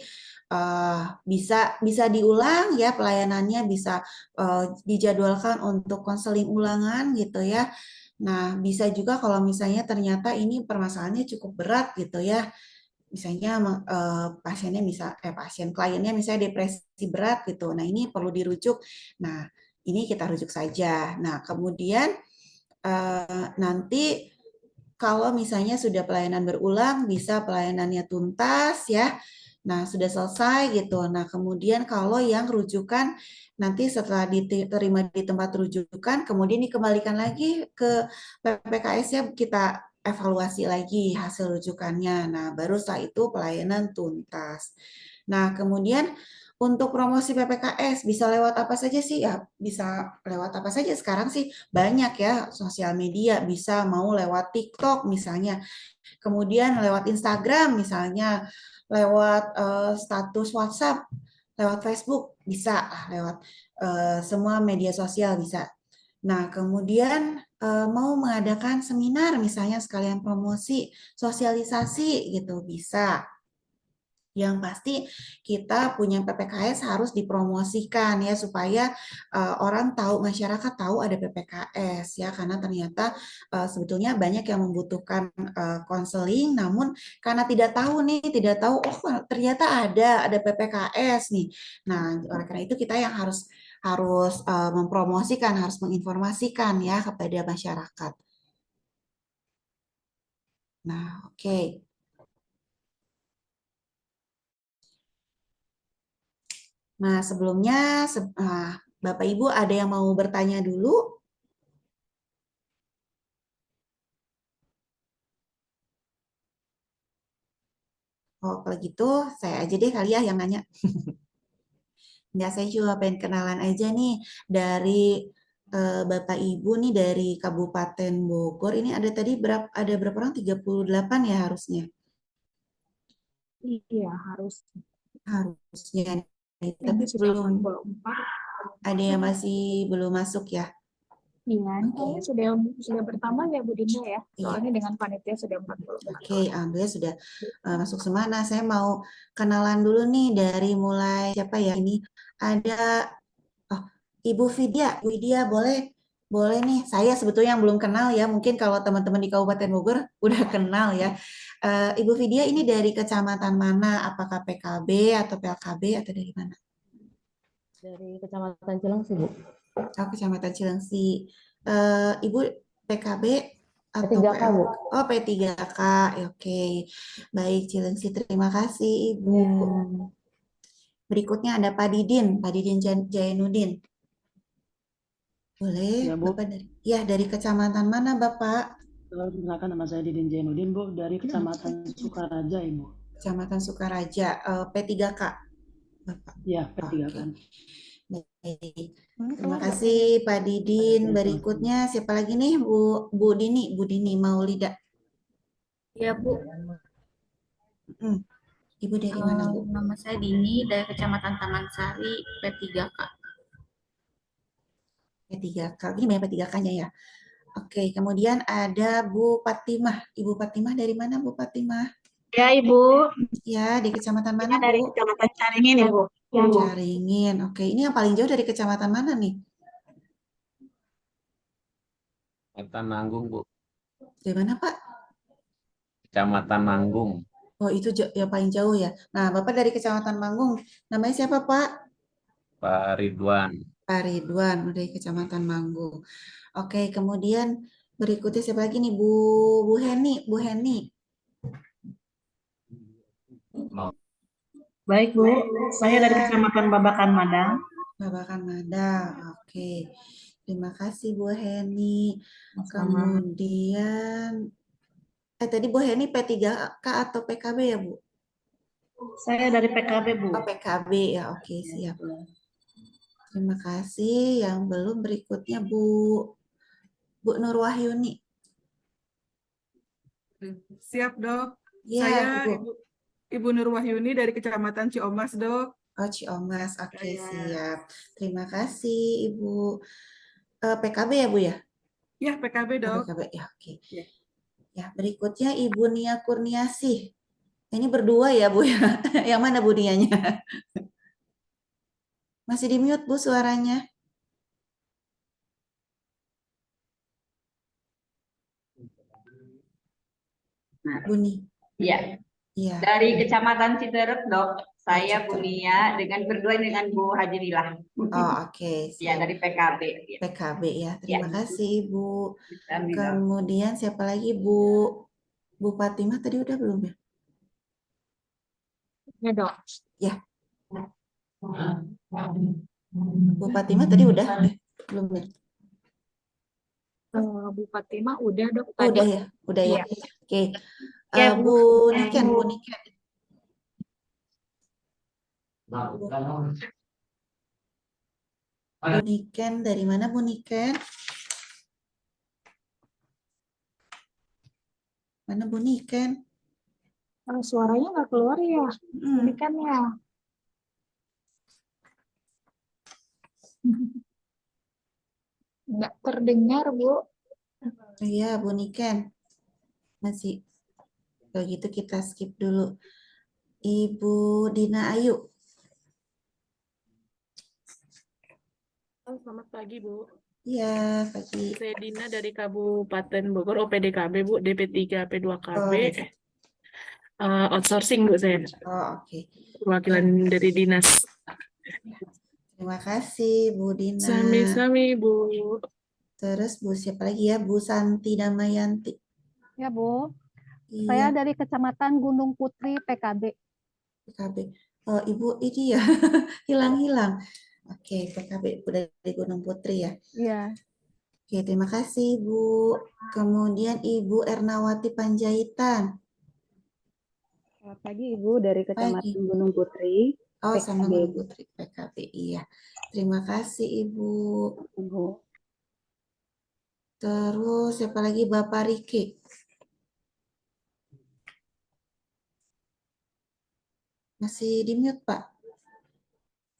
bisa diulang ya pelayanannya, bisa dijadwalkan untuk konseling ulangan gitu ya. Nah, bisa juga kalau misalnya ternyata ini permasalahannya cukup berat gitu ya. Misalnya kliennya misalnya depresi berat gitu. Nah, ini perlu dirujuk. Nah, ini kita rujuk saja. Nah, kemudian nanti kalau misalnya sudah pelayanan berulang, bisa pelayanannya tuntas ya. Nah, sudah selesai gitu. Nah, kemudian kalau yang rujukan nanti setelah diterima di tempat rujukan, kemudian dikembalikan lagi ke PPKS ya, kita evaluasi lagi hasil rujukannya. Nah, baru setelah itu pelayanan tuntas. Nah, kemudian untuk promosi PPKS bisa lewat apa saja sih? Ya, bisa lewat apa saja sekarang sih, banyak ya, sosial media, bisa mau lewat TikTok misalnya, kemudian lewat Instagram misalnya, lewat status WhatsApp, lewat Facebook bisa, lewat semua media sosial bisa. Nah, kemudian mau mengadakan seminar misalnya sekalian promosi, sosialisasi gitu bisa. Yang pasti kita punya PPKS harus dipromosikan ya supaya orang tahu, masyarakat tahu ada PPKS ya, karena ternyata sebetulnya banyak yang membutuhkan konseling, namun karena tidak tahu nih, tidak tahu oh ternyata ada PPKS nih. Nah, oleh karena itu kita yang harus mempromosikan, harus menginformasikan ya kepada masyarakat. Nah, oke. Nah, sebelumnya Bapak Ibu ada yang mau bertanya dulu? Oh, kalau gitu saya aja deh kali ya yang nanya. Ya, saya juga pengen kenalan aja nih dari Bapak Ibu nih dari Kabupaten Bogor. Ini ada tadi ada berapa orang? 38 ya harusnya. Iya, harus. Harusnya. Ini Tapi sudah belum 44. ada yang masih belum masuk ya. Iya, ini Oke. kayaknya sudah bertambah ya Bu Dinda ya. Iya. Soalnya dengan panitia sudah 44. Oke, alhamdulillah sudah masuk semua. Nah, saya mau kenalan dulu nih dari mulai siapa ya ini ada Ibu Vidya boleh nih. Saya sebetulnya yang belum kenal ya. Mungkin kalau teman-teman di Kabupaten Bogor udah kenal ya. Ibu Vidya ini dari kecamatan mana? Apakah PKB atau PLKB atau dari mana? Dari Kecamatan Cilengsi, Bu. Oh, Kecamatan Cilengsi. Ibu PKB atau P3K, Bu. Oh, P3K. Oke. Baik, Cilengsi. Terima kasih, Ibu. Berikutnya ada Pak Didin Jainuddin. Boleh, Ya, Bu. Bapak dari kecamatan mana, Bapak? Perkenalkan, nama saya Didin Jainuddin, Bu, dari Kecamatan Sukaraja, Ibu. Kecamatan Sukaraja, P3K, Bapak. Ya, P3K. Oke. Baik. Terima kasih Pak Didin. Berikutnya siapa lagi nih Bu Dini Maulida. Ya Bu, Ibu dari mana Bu? nama saya Dini dari Kecamatan Taman Sari, P3K. P3K, ini banyak P3K-nya ya. Oke, kemudian ada Bu Fatimah. Ibu Fatimah dari mana Bu Fatimah? Ya Ibu. Ya, di kecamatan mana dari Bu? Kecamatan Caringin Ibu. Caringin. Oke, ini yang paling jauh dari kecamatan mana nih? Kecamatan Nanggung, Bu. Dari mana Pak? Kecamatan Nanggung. Oh, itu yang paling jauh ya. Nah, Bapak dari Kecamatan Manggung. Namanya siapa Pak? Pak Ridwan. Pak Ridwan dari Kecamatan Manggung. Oke, kemudian berikutnya siapa lagi nih? Bu Heni. Bu Heni. Baik Bu, saya dari Kecamatan Babakan Madang. Babakan Madang. Oke. Terima kasih Bu Heni. Kemudian tadi Bu Heni P3K atau PKB ya, Bu? Saya dari PKB, Bu. Oh, PKB ya. Oke, siap. Terima kasih. Yang belum berikutnya Bu Nur Wahyuni. Siap, Dok. Ya, Saya Ibu. Ibu Nur Wahyuni dari Kecamatan Ciomas, Dok. Oh, Ciomas. Oke, siap. Terima kasih, Ibu. PKB ya, Bu ya? Ya, PKB, Dok. PKB ya, oke. Ya, berikutnya Ibu Nia Kurniasih. Ini berdua ya, Bu ya? Yang mana Bu Nianya? Masih di mute, Bu, suaranya. Nah, Buni. Iya. Iya. Dari Kecamatan Citerep, Dok. Saya Bunia berdua dengan Bu Haji Lila. Oh, oke. Ya, dari PKB. PKB ya. Terima kasih, Ibu. Amin, Dok. Kemudian siapa lagi, Bu? Bu Fatimah tadi udah belum ya? Ya, Dok. Ya. Bu Fatimah tadi udah? Belum ya? Bu Fatimah udah, Dok. Oh, Tadi. udah ya. Iya. Oke. Ya, Bu Niken. Bu Niken dari mana Bu Niken? Mana Bu Niken? Suaranya nggak keluar ya? Ini kan ya. Nggak terdengar, Bu. Iya, Bu Niken. Masih. Kalau gitu kita skip dulu. Ibu Dina Ayu. Selamat pagi, Bu. Iya, pagi. Saya Dina dari Kabupaten Bogor, OPDKB, Bu, DP3, P2KB. Outsourcing, Bu, saya. Oh, oke. Perwakilan dari dinas. Terima kasih, Bu Dina. Sami-sami, Bu. Terus Bu siapa lagi ya? Bu Santi Damayanti. Ya, Bu. Iya, Saya dari Kecamatan Gunung Putri, PKB. PKB. Oh, Ibu ini ya hilang-hilang. Oke, PKB Bu dari Gunung Putri ya. Iya. Oke, terima kasih Bu. Kemudian Ibu Ernawati Panjaitan. Selamat pagi Ibu dari Kecamatan Pagi. Gunung Putri. Oh, sama PKB. Gunung Putri PKB. Iya. Terima kasih Ibu. Ibu. Terus siapa lagi? Bapak Riki. Masih di mute, Pak?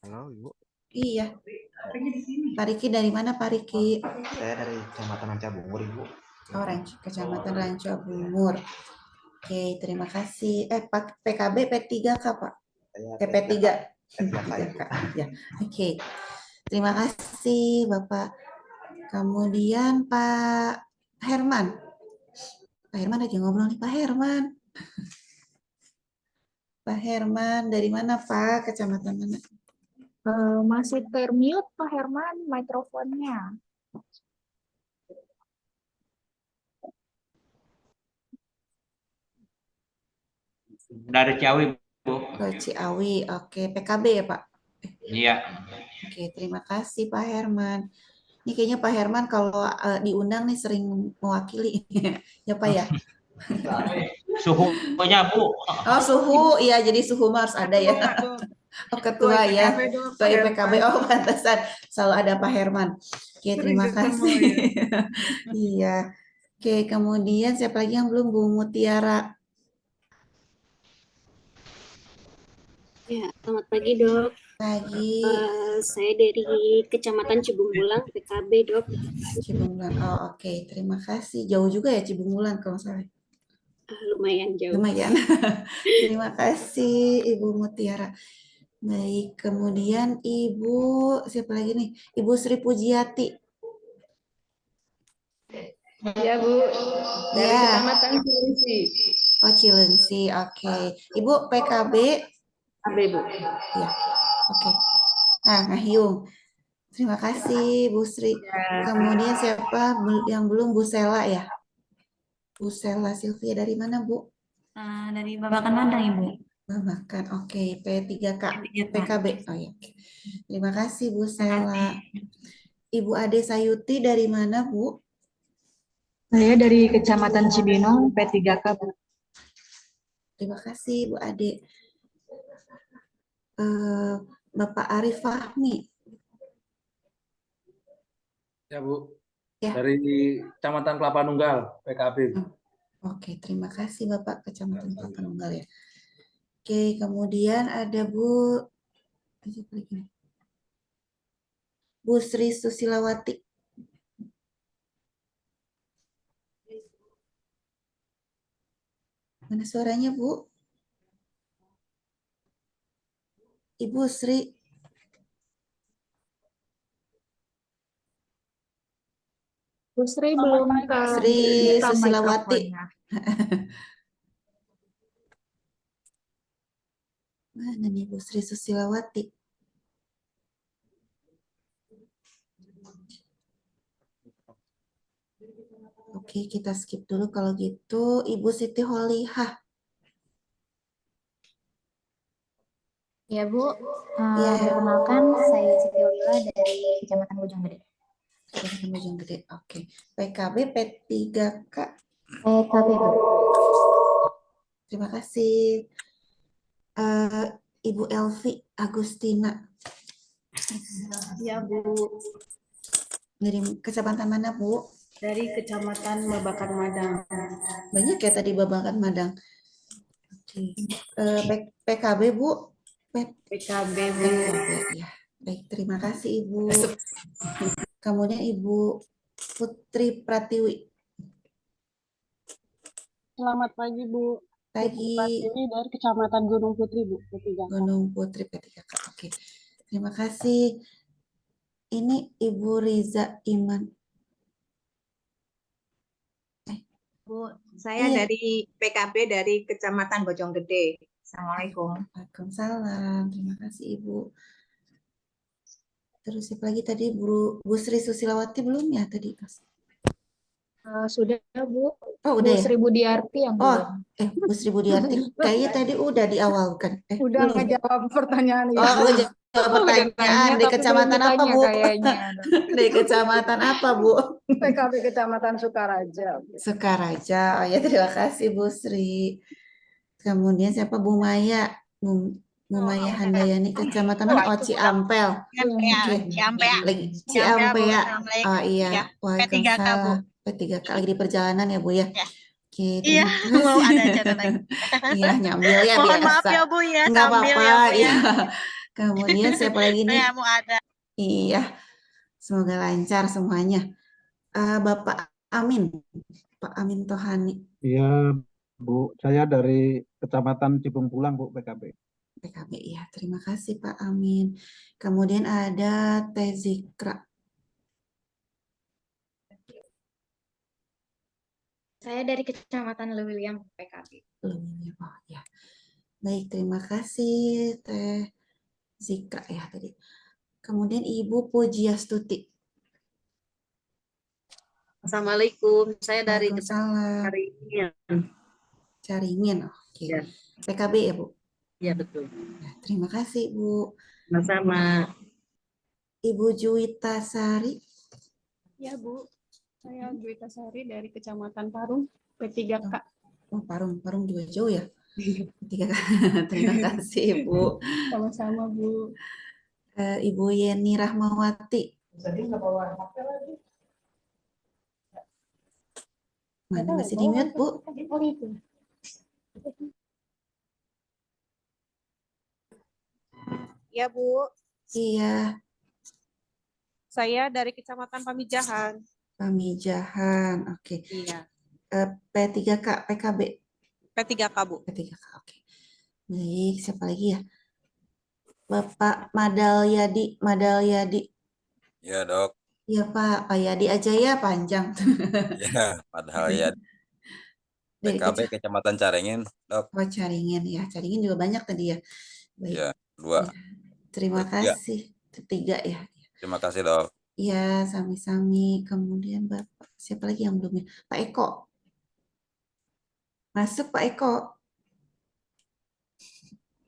Halo Ibu, Iya. Pak Riki dari mana Pak Riki? saya dari Kecamatan Ranca Bungur Ibu. Oh, Kecamatan Ranca Bungur. Oke, terima kasih. Pak PKB P3K, Pak? P3. P3K. Ya. Oke. Terima kasih, Bapak. Kemudian Pak Herman. Pak Herman lagi ngobrol nih, Pak Herman. Pak Herman, dari mana Pak? Kecamatan mana? Masih termute Pak Herman mikrofonnya. Dari Ciawi, Bu. Oh, Ciawi. Oke, PKB ya Pak? Iya. Oke, terima kasih Pak Herman. Ini kayaknya Pak Herman kalau diundang nih sering mewakili. Ya Pak ya? Suhunya, Bu. Oh, suhu. Iya, jadi suhu mah harus ada ya. Oh, ketua ya. Ketua PKB. Oh, pantesan. Selalu ada Pak Herman. Oke, terima kasih. Iya. Oke, kemudian siapa lagi yang belum? Bu Mutiara. Ya, selamat pagi dok. Pagi. Saya dari Kecamatan Cibungbulang, PKB dok. Cibungbulang. Oh, oke. Terima kasih. Jauh juga ya Cibungbulang kalau salah. Lumayan jauh. Lumayan. Terima kasih Ibu Mutiara. Baik, kemudian Ibu siapa lagi nih? Ibu Sri Pujiati. Ya Bu, dari Ya. Kecamatan Cilengsi. Oh, Cilengsi. Oke. Ibu PKB. PKB Bu. Ya. Oke. Nah, Ngahyung. Terima kasih Bu Sri. Kemudian siapa yang belum? Bu Sela ya? Bu Sela Sylvia dari mana Bu? Dari Babakan Madang, Ibu. Babakan. Oke, P3K. PKB. Oh ya. Terima kasih Bu Sela. Ibu Ade Sayuti dari mana Bu? Saya dari Kecamatan Cibinong, P3K, Bu. Terima kasih Bu Ade. Bapak Arif Fahmi. Ya Bu, Ya. dari Kecamatan Kelapa Nunggal, PKB. Oke, terima kasih Bapak Kecamatan Kelapa Nunggal ya. Oke, kemudian ada Bu Sri Susilawati. Mana suaranya Bu? Ibu Sri. Bu Sri belum Sri buka Susilawati. mikrofonnya. Mana nih Bu Sri Susilawati? Oke, kita skip dulu kalau gitu. Ibu Siti Holihah. Ya Bu, Ya. perkenalkan saya Siti Ulila dari Kecamatan Bojonggede. Kecamatan Bojonggede. Oke. PKB P3K. PKB Bu. Terima kasih. Ibu Elvi Agustina. Ya Bu, Dari kecamatan mana Bu? dari Kecamatan Babakan Madang. Banyak ya tadi Babakan Madang. Oke. PKB Bu? PKB Bu. PKB ya. Baik, terima kasih Ibu. Kemudian Ibu Putri Pratiwi. Selamat pagi Bu. pagi. Ini dari Kecamatan Gunung Putri, Bu, P3K. Gunung Putri P3K. Oke. Terima kasih. Ini Ibu Riza Iman. Bu, saya Iya. dari PKB dari Kecamatan Bojonggede. Assalamualaikum. Waalaikumsalam. Terima kasih Ibu. Terus siapa lagi tadi Bu Sri Susilawati belum ya tadi Mas? Sudah, Bu. Oh, Bu udah ya? Sri Budiarti yang Oh, belum. Bu Sri Budiarti. Kayaknya tadi udah di awal kan? Udah Belum. ngejawab pertanyaan Oh, Ibu. ngejawab pertanyaan. nanya, Dari tapi kecamatan belum apa, ditanya Bu? kayaknya. Dari kecamatan apa, Bu? PKB Kecamatan Sukaraja. Sukaraja. Oh ya, terima kasih Bu Sri. Kemudian siapa Bu Maya? Bu Maya Handayani, kecamatan mana? Oh, Ciampel. Oke. Ciampea. Lagi Ciampea, Bu. Ciampea. Assalamualaikum. Oh iya. Ya, P3K, Bu. Waalaikumsalam. P3K lagi di perjalanan ya, Bu ya? Ya. Oke, Iya, terima mau kasih. ada acara lagi. Iya, nyambil ya Mohon maaf biasa. ya, Bu ya, Nggak sambil apa-apa, ya, Bu ya. iya. Kemudian siapa lagi nih? Saya mau ada. Iya, semoga lancar semuanya. Bapak Amin, Pak Amin Tohani, Iya, Bu. Saya dari Kecamatan Cibung Pulang, Bu, PKB. PKB. Ya, terima kasih Pak Amin. Kemudian ada Teh Zikra. Saya dari Kecamatan Lewiliang, PKB. Belum ini, oh ya. Baik, terima kasih Teh Zikra ya tadi. Kemudian Ibu Pujiastuti. Assalamualaikum. Saya dari Waalaikumsalam. Caringin. Caringin, oke. Ya. PKB ya, Bu? Ya, betul. Ya, terima kasih, Bu. Sama-sama. Ibu Juwita Sari. Ya, Bu. Saya Juwita Sari dari Kecamatan Parung, P3K. Oh, Parung juga jauh ya? P3K. Terima kasih, Ibu. Sama-sama, Bu. Ibu Yeni Rahmawati. Mana masih di mute, Bu? Oh, itu. Ya, Bu. Iya, Saya dari Kecamatan Pamijahan. Pamijahan. Oke. Iya. P3K, PKB. P3K, Bu. P3K, oke. Baik, siapa lagi ya? Bapak Madalyadi. Ya, Dok. Iya, Pak Yadi aja ya, panjang. Ya, padahal ya Dari PKB Kecamatan Caringin, Dok. Oh, Caringin ya. Caringin juga banyak tadi ya. Baik. Ya, 2. Terima Tiga. kasih. 3 ya. Terima kasih, Dok. Ya, sami-sami. Kemudian Bapak, siapa lagi yang belum ya? Pak Eko. Masuk Pak Eko.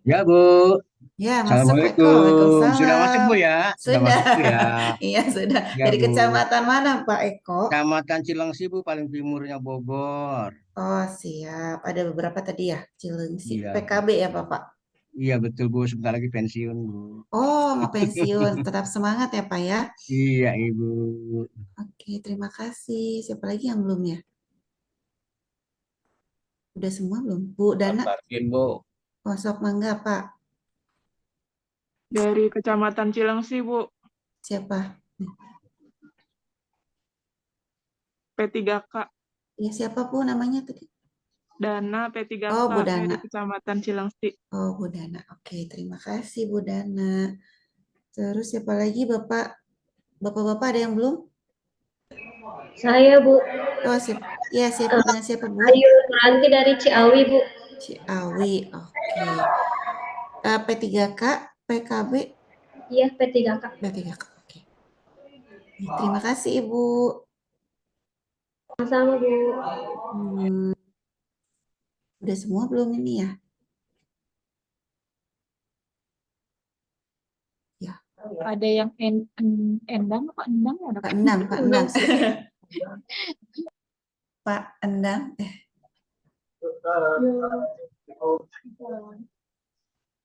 Ya, Bu. Ya, masuk Pak Eko. Assalamualaikum. Waalaikumsalam. Sudah masuk, Bu ya? Sudah. Masuk ya. Iya, sudah. Ya, Dari Bu. kecamatan mana Pak Eko? Kecamatan Cilengsi, Bu, paling timurnya Bogor. Oh, siap. Ada beberapa tadi ya, Cilengsi. Iya. PKB ya, Bapak? Iya, betul, Bu. Sebentar lagi pensiun, Bu. Oh, mau pensiun. Tetap semangat ya, Pak ya? Iya, Ibu. Oke, terima kasih. Siapa lagi yang belum ya? Udah semua belum? Bu Dana? Parkin, Bu. Oh, sok mangga, Pak. Dari Kecamatan Cilengsi, Bu. Siapa? P3K. Ya, siapa Bu namanya tadi? Dana P3K Oh, Bu Dana. dari Kecamatan Cilengsi. Oh, Bu Dana. Oke, terima kasih Bu Dana. Terus siapa lagi, Bapak? Bapak-bapak ada yang belum? Saya, Bu. Oh, siapa? Ya, siapa dengan siapa, Bu? Ayu Nanti dari Ciawi, Bu. Ciawi. Oke. P3K, PKB? Iya, P3K. P3K. Oke. Terima kasih, Ibu. Sama-sama, Bu. Udah semua belum ini ya? Ya. Ada yang Endang apa Endang ada? Pak Endang, Pak Endang. Pak Endang.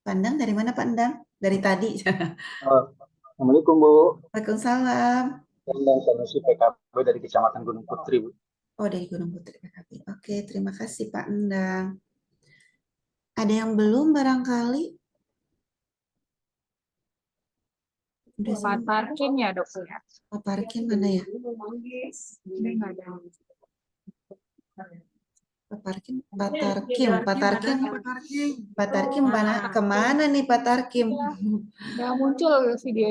Pak Endang dari mana Pak Endang? Dari tadi. Assalamualaikum, Bu. Waalaikumsalam. Endang Sanusi PKB dari Kecamatan Gunung Putri, Bu. Oh, dari Gunung Putri PKB. Oke, terima kasih Pak Endang. Ada yang belum barangkali? Udah Pak Parkin ya, Dok ya? Pak Parkin mana ya? Ini nggak ada. Pak Tarkim kemana nih Pak Tarkim? Nggak muncul video.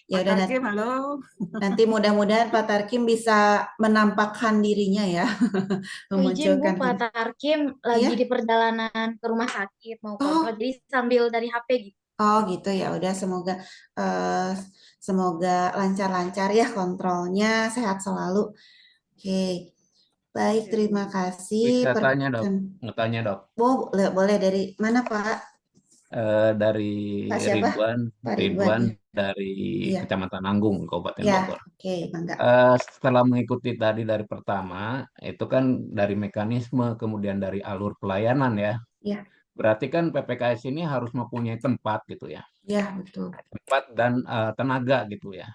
Ya Pak udah Tarkim, halo. nanti mudah-mudahan Pak Tarkim bisa menampakkan dirinya ya, Izin Bu, memunculkan Pak diri. Tarkim lagi Iya? di perjalanan ke rumah sakit mau kontrol, Oh, jadi sambil dari HP gitu. oh gitu ya. Udah semoga lancar-lancar ya kontrolnya, sehat selalu. Oke. Baik, terima kasih. Bisa tanya dok, ngetanya dok. Boleh dari mana Pak? Dari Pak siapa? Pak Ridwan. Ya. dari Iya. Kecamatan Nanggung, Kabupaten Ya, Bogor. oke, Bangga. Setelah mengikuti tadi dari pertama, itu kan dari mekanisme, kemudian dari alur pelayanan ya. Ya, Berarti kan PPKS ini harus mempunyai tempat gitu ya. ya betul. Tempat dan tenaga gitu ya.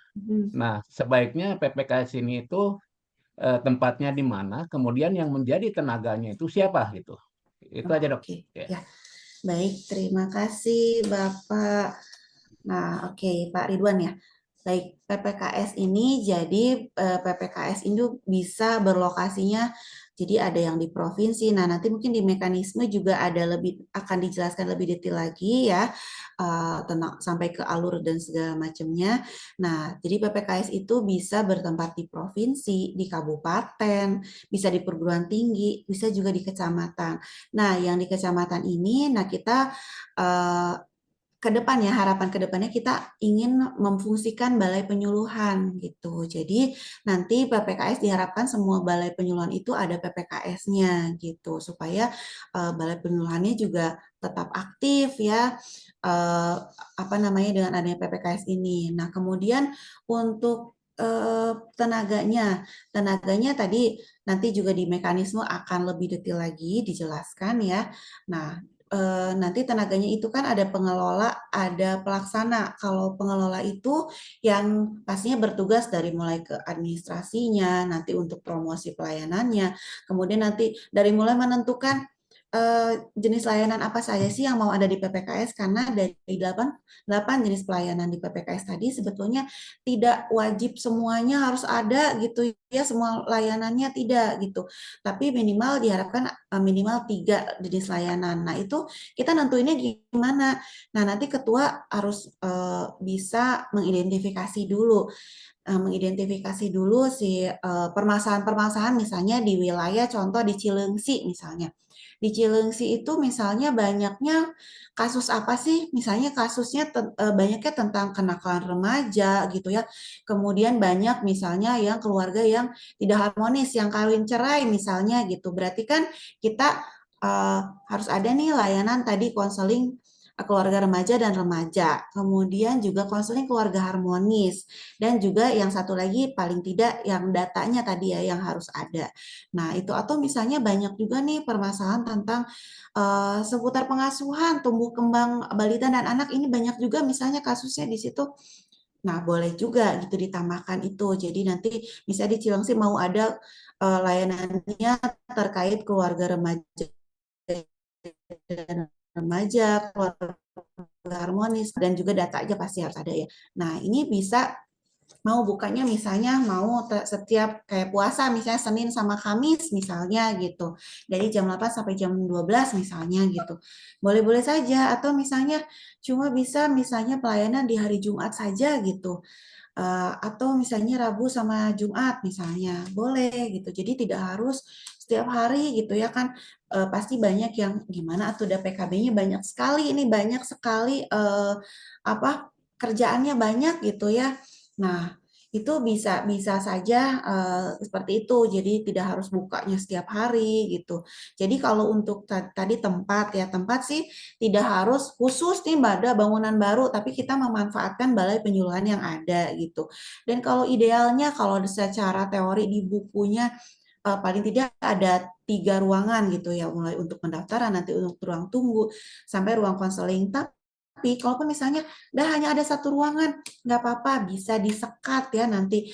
Nah, sebaiknya PPKS ini itu tempatnya di mana, kemudian yang menjadi tenaganya itu siapa gitu. Itu aja dok. Ya. Baik, terima kasih Bapak. Nah, oke Pak Ridwan ya. Baik, PPKS ini jadi PPKS ini bisa berlokasinya jadi ada yang di provinsi. Nah, nanti mungkin di mekanisme juga akan dijelaskan lebih detail lagi ya tentang sampai ke alur dan segala macamnya. Nah, jadi PPKS itu bisa bertempat di provinsi, di kabupaten, bisa di perguruan tinggi, bisa juga di kecamatan. Nah, yang di kecamatan ini, kita harapan kedepannya kita ingin memfungsikan balai penyuluhan gitu. Jadi nanti PPKS diharapkan semua balai penyuluhan itu ada PPKS-nya gitu supaya balai penyuluhannya juga tetap aktif ya. Dengan adanya PPKS ini. Nah, kemudian untuk tenaganya tadi nanti juga di mekanisme akan lebih detail lagi dijelaskan ya. Nah, nanti tenaganya itu kan ada pengelola, ada pelaksana. Kalau pengelola itu yang pastinya bertugas dari mulai ke administrasinya, nanti untuk promosi pelayanannya, kemudian nanti dari mulai menentukan jenis layanan apa saja sih yang mau ada di PPKS, karena dari 8 jenis pelayanan di PPKS tadi sebetulnya tidak wajib semuanya harus ada gitu ya, semua layanannya tidak gitu, tapi minimal diharapkan minimal 3 jenis layanan. Nah itu kita nentuinnya gimana? Nah nanti ketua harus bisa mengidentifikasi dulu si permasalahan-permasalahan misalnya di wilayah, contoh di Cileungsi misalnya. Di Cileungsi itu misalnya banyaknya kasus apa sih? Misalnya kasusnya banyaknya tentang kenakalan remaja gitu ya. Kemudian banyak misalnya yang keluarga yang tidak harmonis, yang kawin cerai misalnya gitu. Berarti kan kita harus ada nih layanan tadi konseling keluarga remaja dan remaja, kemudian juga konseling keluarga harmonis, dan juga yang satu lagi paling tidak yang datanya tadi ya yang harus ada. Nah itu, atau misalnya banyak juga nih permasalahan tentang seputar pengasuhan, tumbuh kembang balita dan anak, ini banyak juga misalnya kasusnya di situ. Nah boleh juga gitu ditambahkan itu, jadi nanti misalnya di Cileungsi mau ada layanannya terkait keluarga remaja keluarga harmonis, dan juga data aja pasti harus ada ya. Nah ini bisa mau bukanya misalnya mau setiap kayak puasa misalnya Senin sama Kamis misalnya gitu, dari jam 8 sampai jam 12 misalnya gitu, boleh-boleh saja. Atau misalnya cuma bisa misalnya pelayanan di hari Jumat saja gitu, atau misalnya Rabu sama Jumat misalnya, boleh gitu. Jadi tidak harus setiap hari gitu ya kan. Pasti banyak yang gimana atau udah PKB-nya banyak sekali, ini banyak sekali kerjaannya banyak gitu ya. Nah itu bisa saja seperti itu, jadi tidak harus bukanya setiap hari gitu. Jadi kalau untuk tadi tempat sih tidak harus khusus nih ada bangunan baru, tapi kita memanfaatkan balai penyuluhan yang ada gitu. Dan kalau idealnya, kalau secara teori di bukunya paling tidak ada 3 ruangan gitu ya, mulai untuk pendaftaran, nanti untuk ruang tunggu, sampai ruang konseling. Tapi kalaupun misalnya hanya ada 1 ruangan, nggak apa-apa, bisa disekat ya nanti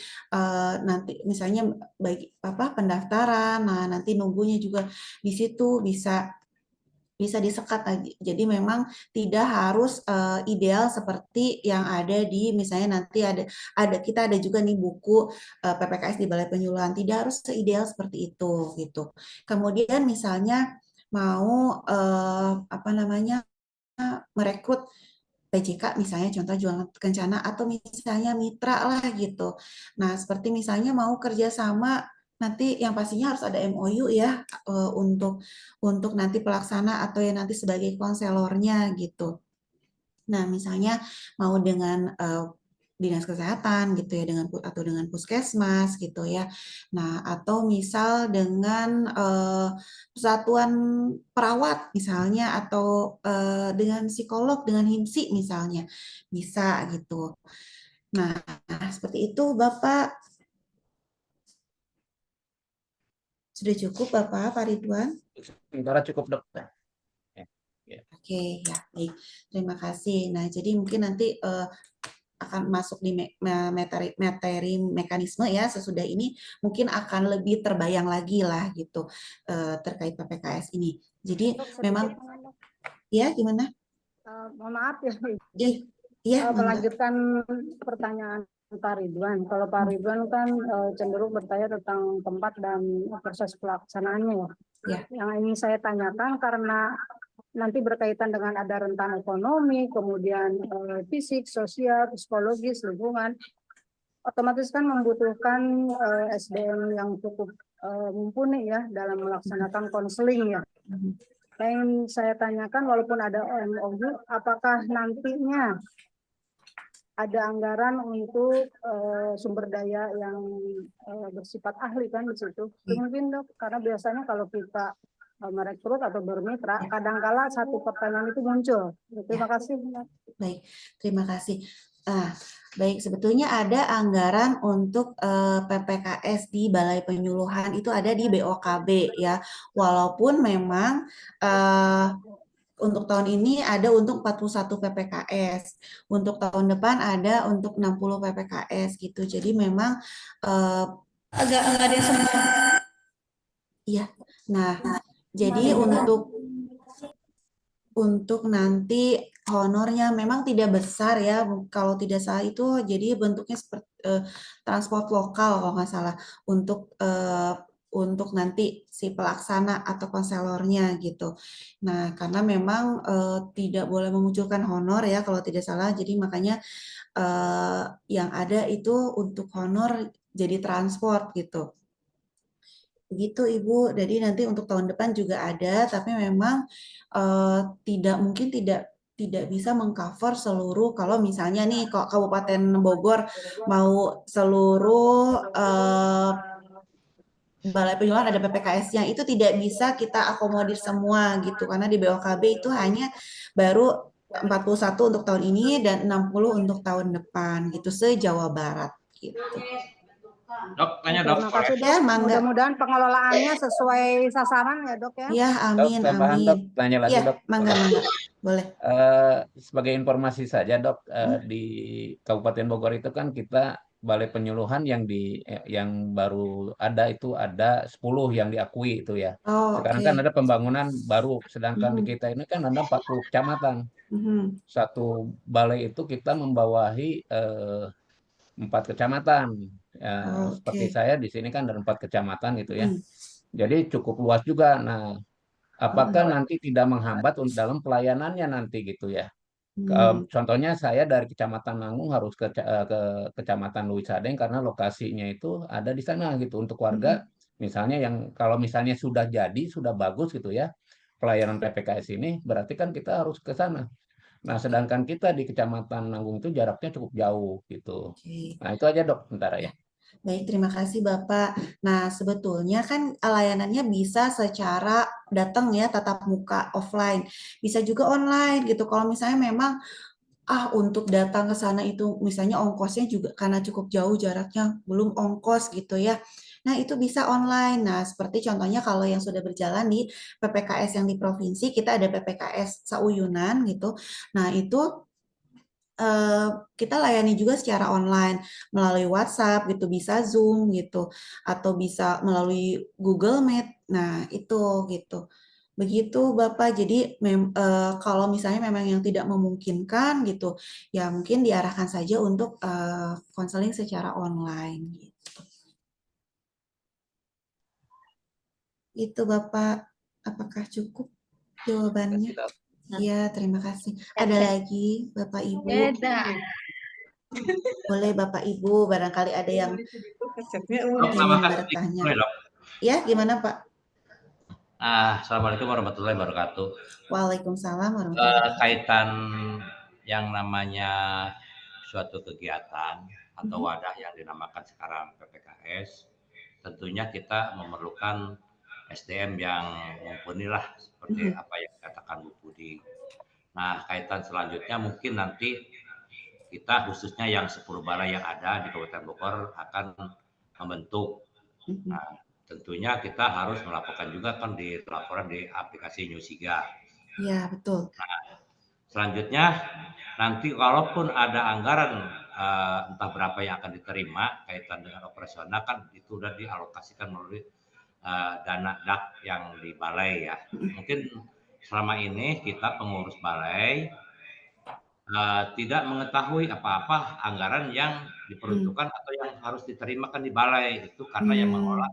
misalnya bagi pendaftaran, nah nanti nunggunya juga di situ bisa bisa disekat lagi. Jadi memang tidak harus ideal seperti yang ada di misalnya nanti kita ada juga nih buku PPKS di Balai Penyuluhan, tidak harus seideal seperti itu gitu. Kemudian misalnya mau merekrut PJK misalnya contoh jualan kencana atau misalnya mitra lah gitu. Nah, seperti misalnya mau kerjasama nanti yang pastinya harus ada MOU ya untuk nanti pelaksana atau yang nanti sebagai konselornya gitu. Nah, misalnya mau dengan dinas kesehatan gitu ya atau dengan puskesmas gitu ya. Nah, atau misal dengan persatuan perawat misalnya atau dengan psikolog dengan HIMSI misalnya bisa gitu. Nah, seperti itu Bapak. Sudah cukup Bapak, Pak Ridwan? Sementara cukup Dok. Oke, ya baik. Terima kasih. Nah, jadi mungkin nanti akan masuk di materi mekanisme ya sesudah ini mungkin akan lebih terbayang lagi lah gitu terkait PPKS ini. Jadi memang ya gimana? Mohon maaf ya. Iya, melanjutkan pertanyaan Pak Ridwan. Kalau Pak Ridwan kan cenderung bertanya tentang tempat dan proses pelaksanaannya ya. Yang ingin saya tanyakan karena nanti berkaitan dengan ada rentan ekonomi, kemudian fisik, sosial, psikologis, lingkungan, otomatis kan membutuhkan SDM yang cukup mumpuni ya dalam melaksanakan konseling ya. Yang saya tanyakan walaupun ada MOU, apakah nantinya ada anggaran untuk sumber daya yang bersifat ahli kan di situ? Mungkin Dok, karena biasanya kalau kita merekrut atau bermitra, kadangkala satu pertanyaan itu muncul. Terima kasih. Baik, terima kasih. Baik, sebetulnya ada anggaran untuk PPKS di Balai Penyuluhan itu ada di BOKB ya. Walaupun memang untuk tahun ini ada untuk 41 PPKS. Untuk tahun depan ada untuk 60 PPKS gitu. Jadi memang agak ada semua. Iya. Nah, jadi untuk nanti honornya memang tidak besar ya, kalau tidak salah itu jadi bentuknya seperti transport lokal kalau nggak salah untuk nanti si pelaksana atau konselornya gitu. Nah, karena memang tidak boleh memunculkan honor ya kalau tidak salah, jadi makanya yang ada itu untuk honor jadi transport gitu. Begitu Ibu, jadi nanti untuk tahun depan juga ada, tapi memang tidak bisa mengcover seluruh, kalau misalnya nih kok Kabupaten Bogor mau seluruh Balai Penyuluhan ada PPKS-nya, itu tidak bisa kita akomodir semua gitu, karena di BOKB itu hanya baru 41 untuk tahun ini dan 60 untuk tahun depan gitu, se-Jawa Barat gitu. Dok, tanya Dok. Terima kasih Dok. Mudah-mudahan pengelolaannya sesuai sasaran ya Dok ya. Ya, amin, Dok, tambahan, amin. Dok, tanya lagi Ya, Dok. mangga. Boleh. Sebagai informasi saja Dok, di Kabupaten Bogor itu kan kita Balai Penyuluhan yang baru ada itu ada 10 yang diakui itu ya. Sekarang kan ada pembangunan baru, sedangkan di kita ini kan ada 40 kecamatan. Satu balai itu kita membawahi 4 kecamatan. Seperti saya di sini kan ada 4 kecamatan gitu ya. Jadi cukup luas juga. Nah, apakah nanti tidak menghambat dalam pelayanannya nanti gitu ya? Contohnya saya dari Kecamatan Nanggung harus ke Kecamatan Luis Sadeng karena lokasinya itu ada di sana gitu untuk warga. Misalnya yang kalau misalnya sudah jadi, sudah bagus gitu ya, pelayanan PPKS ini berarti kan kita harus ke sana. Nah, sedangkan kita di Kecamatan Nanggung itu jaraknya cukup jauh gitu. Nah, itu aja Dok, sementara ya. Baik, terima kasih Bapak. Nah, sebetulnya kan layanannya bisa secara datang ya, tatap muka offline. Bisa juga online gitu. Kalau misalnya memang untuk datang ke sana itu misalnya ongkosnya juga karena cukup jauh jaraknya, belum ongkos gitu ya. Nah, itu bisa online. Nah, seperti contohnya kalau yang sudah berjalan di PPKS yang di provinsi, kita ada PPKS Sauyunan gitu. Nah, itu kita layani juga secara online melalui WhatsApp gitu, bisa Zoom gitu, atau bisa melalui Google Meet. Nah, itu gitu. Begitu Bapak. Jadi kalau misalnya memang yang tidak memungkinkan gitu, ya mungkin diarahkan saja untuk konseling secara online gitu. Itu Bapak, apakah cukup jawabannya? Ya, terima kasih. Ada lagi Bapak Ibu? Boleh Bapak Ibu, barangkali ada yang ingin bertanya. Ya, gimana Pak? Assalamualaikum warahmatullahi wabarakatuh. Waalaikumsalam warahmatullahi wabarakatuh. Kaitan yang namanya suatu kegiatan atau wadah yang dinamakan sekarang PPKS, tentunya kita memerlukan SDM yang mumpuni lah, seperti apa yang dikatakan Bu Budi. Nah, kaitan selanjutnya mungkin nanti kita khususnya yang 10 balai yang ada di Kabupaten Bogor akan membentuk. Nah, tentunya kita harus melaporkan juga kan di laporan di aplikasi Newsiga. Ya, betul. Nah, selanjutnya nanti kalaupun ada anggaran entah berapa yang akan diterima kaitan dengan operasional kan itu sudah dialokasikan melalui dana DAK yang di balai ya. Mungkin selama ini kita pengurus balai tidak mengetahui apa-apa anggaran yang diperuntukkan atau yang harus diterimakan di balai itu karena yang mengelola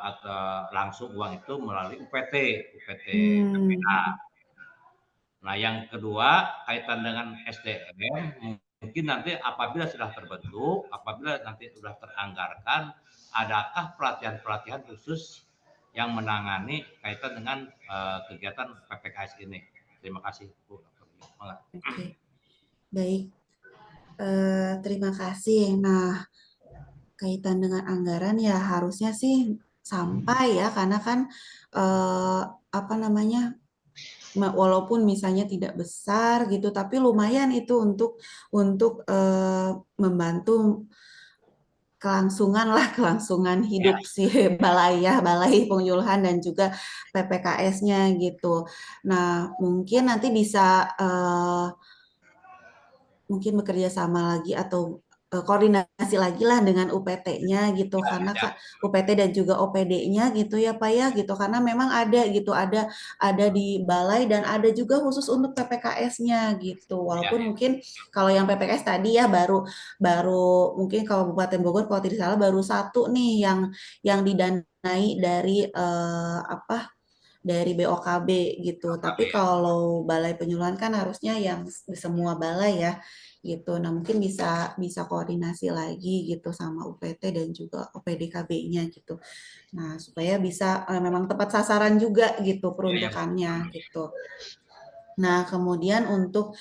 atau langsung uang itu melalui UPT KPA. Nah, yang kedua kaitan dengan SDM mungkin nanti apabila sudah terbentuk, apabila nanti sudah teranggarkan, adakah pelatihan-pelatihan khusus yang menangani kaitan dengan kegiatan PPKS ini? Terima kasih Bu. Oke. Baik. Terima kasih. Nah, kaitan dengan anggaran ya harusnya sih sampai ya, karena kan apa namanya, walaupun misalnya tidak besar gitu, tapi lumayan itu untuk membantu kelangsungan hidup si balai ya, balai penyuluhan dan juga PPKS-nya gitu. Nah, mungkin nanti bisa mungkin bekerja sama lagi atau koordinasi lagi lah dengan UPT-nya gitu, karena UPT dan juga OPD-nya gitu ya Pak ya gitu, karena memang ada gitu, ada di balai dan ada juga khusus untuk PPKS-nya gitu. Walaupun mungkin kalau yang PPKS tadi ya baru mungkin kalau Kabupaten Bogor kalau tidak salah baru 1 nih yang didanai dari dari BOKB gitu. Tapi kalau balai penyuluhan kan harusnya yang semua balai ya gitu. Nah, mungkin bisa koordinasi lagi gitu sama UPT dan juga OPDKB-nya gitu. Nah, supaya bisa memang tepat sasaran juga gitu peruntukannya gitu. Nah, kemudian untuk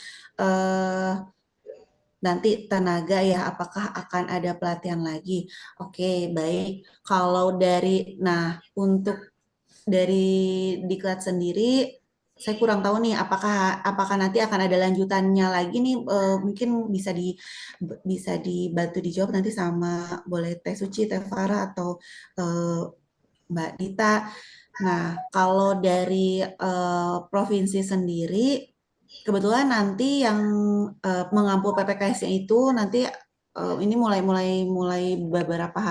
nanti tenaga ya, apakah akan ada pelatihan lagi? Oke, baik. Kalau untuk dari Diklat sendiri, saya kurang tahu nih apakah nanti akan ada lanjutannya lagi nih, mungkin bisa dibantu dijawab nanti sama boleh Teh Suci, Teh Farah atau Mbak Dita. Nah, kalau dari provinsi sendiri, kebetulan nanti yang mengampu PPKS-nya itu nanti ini mulai beberapa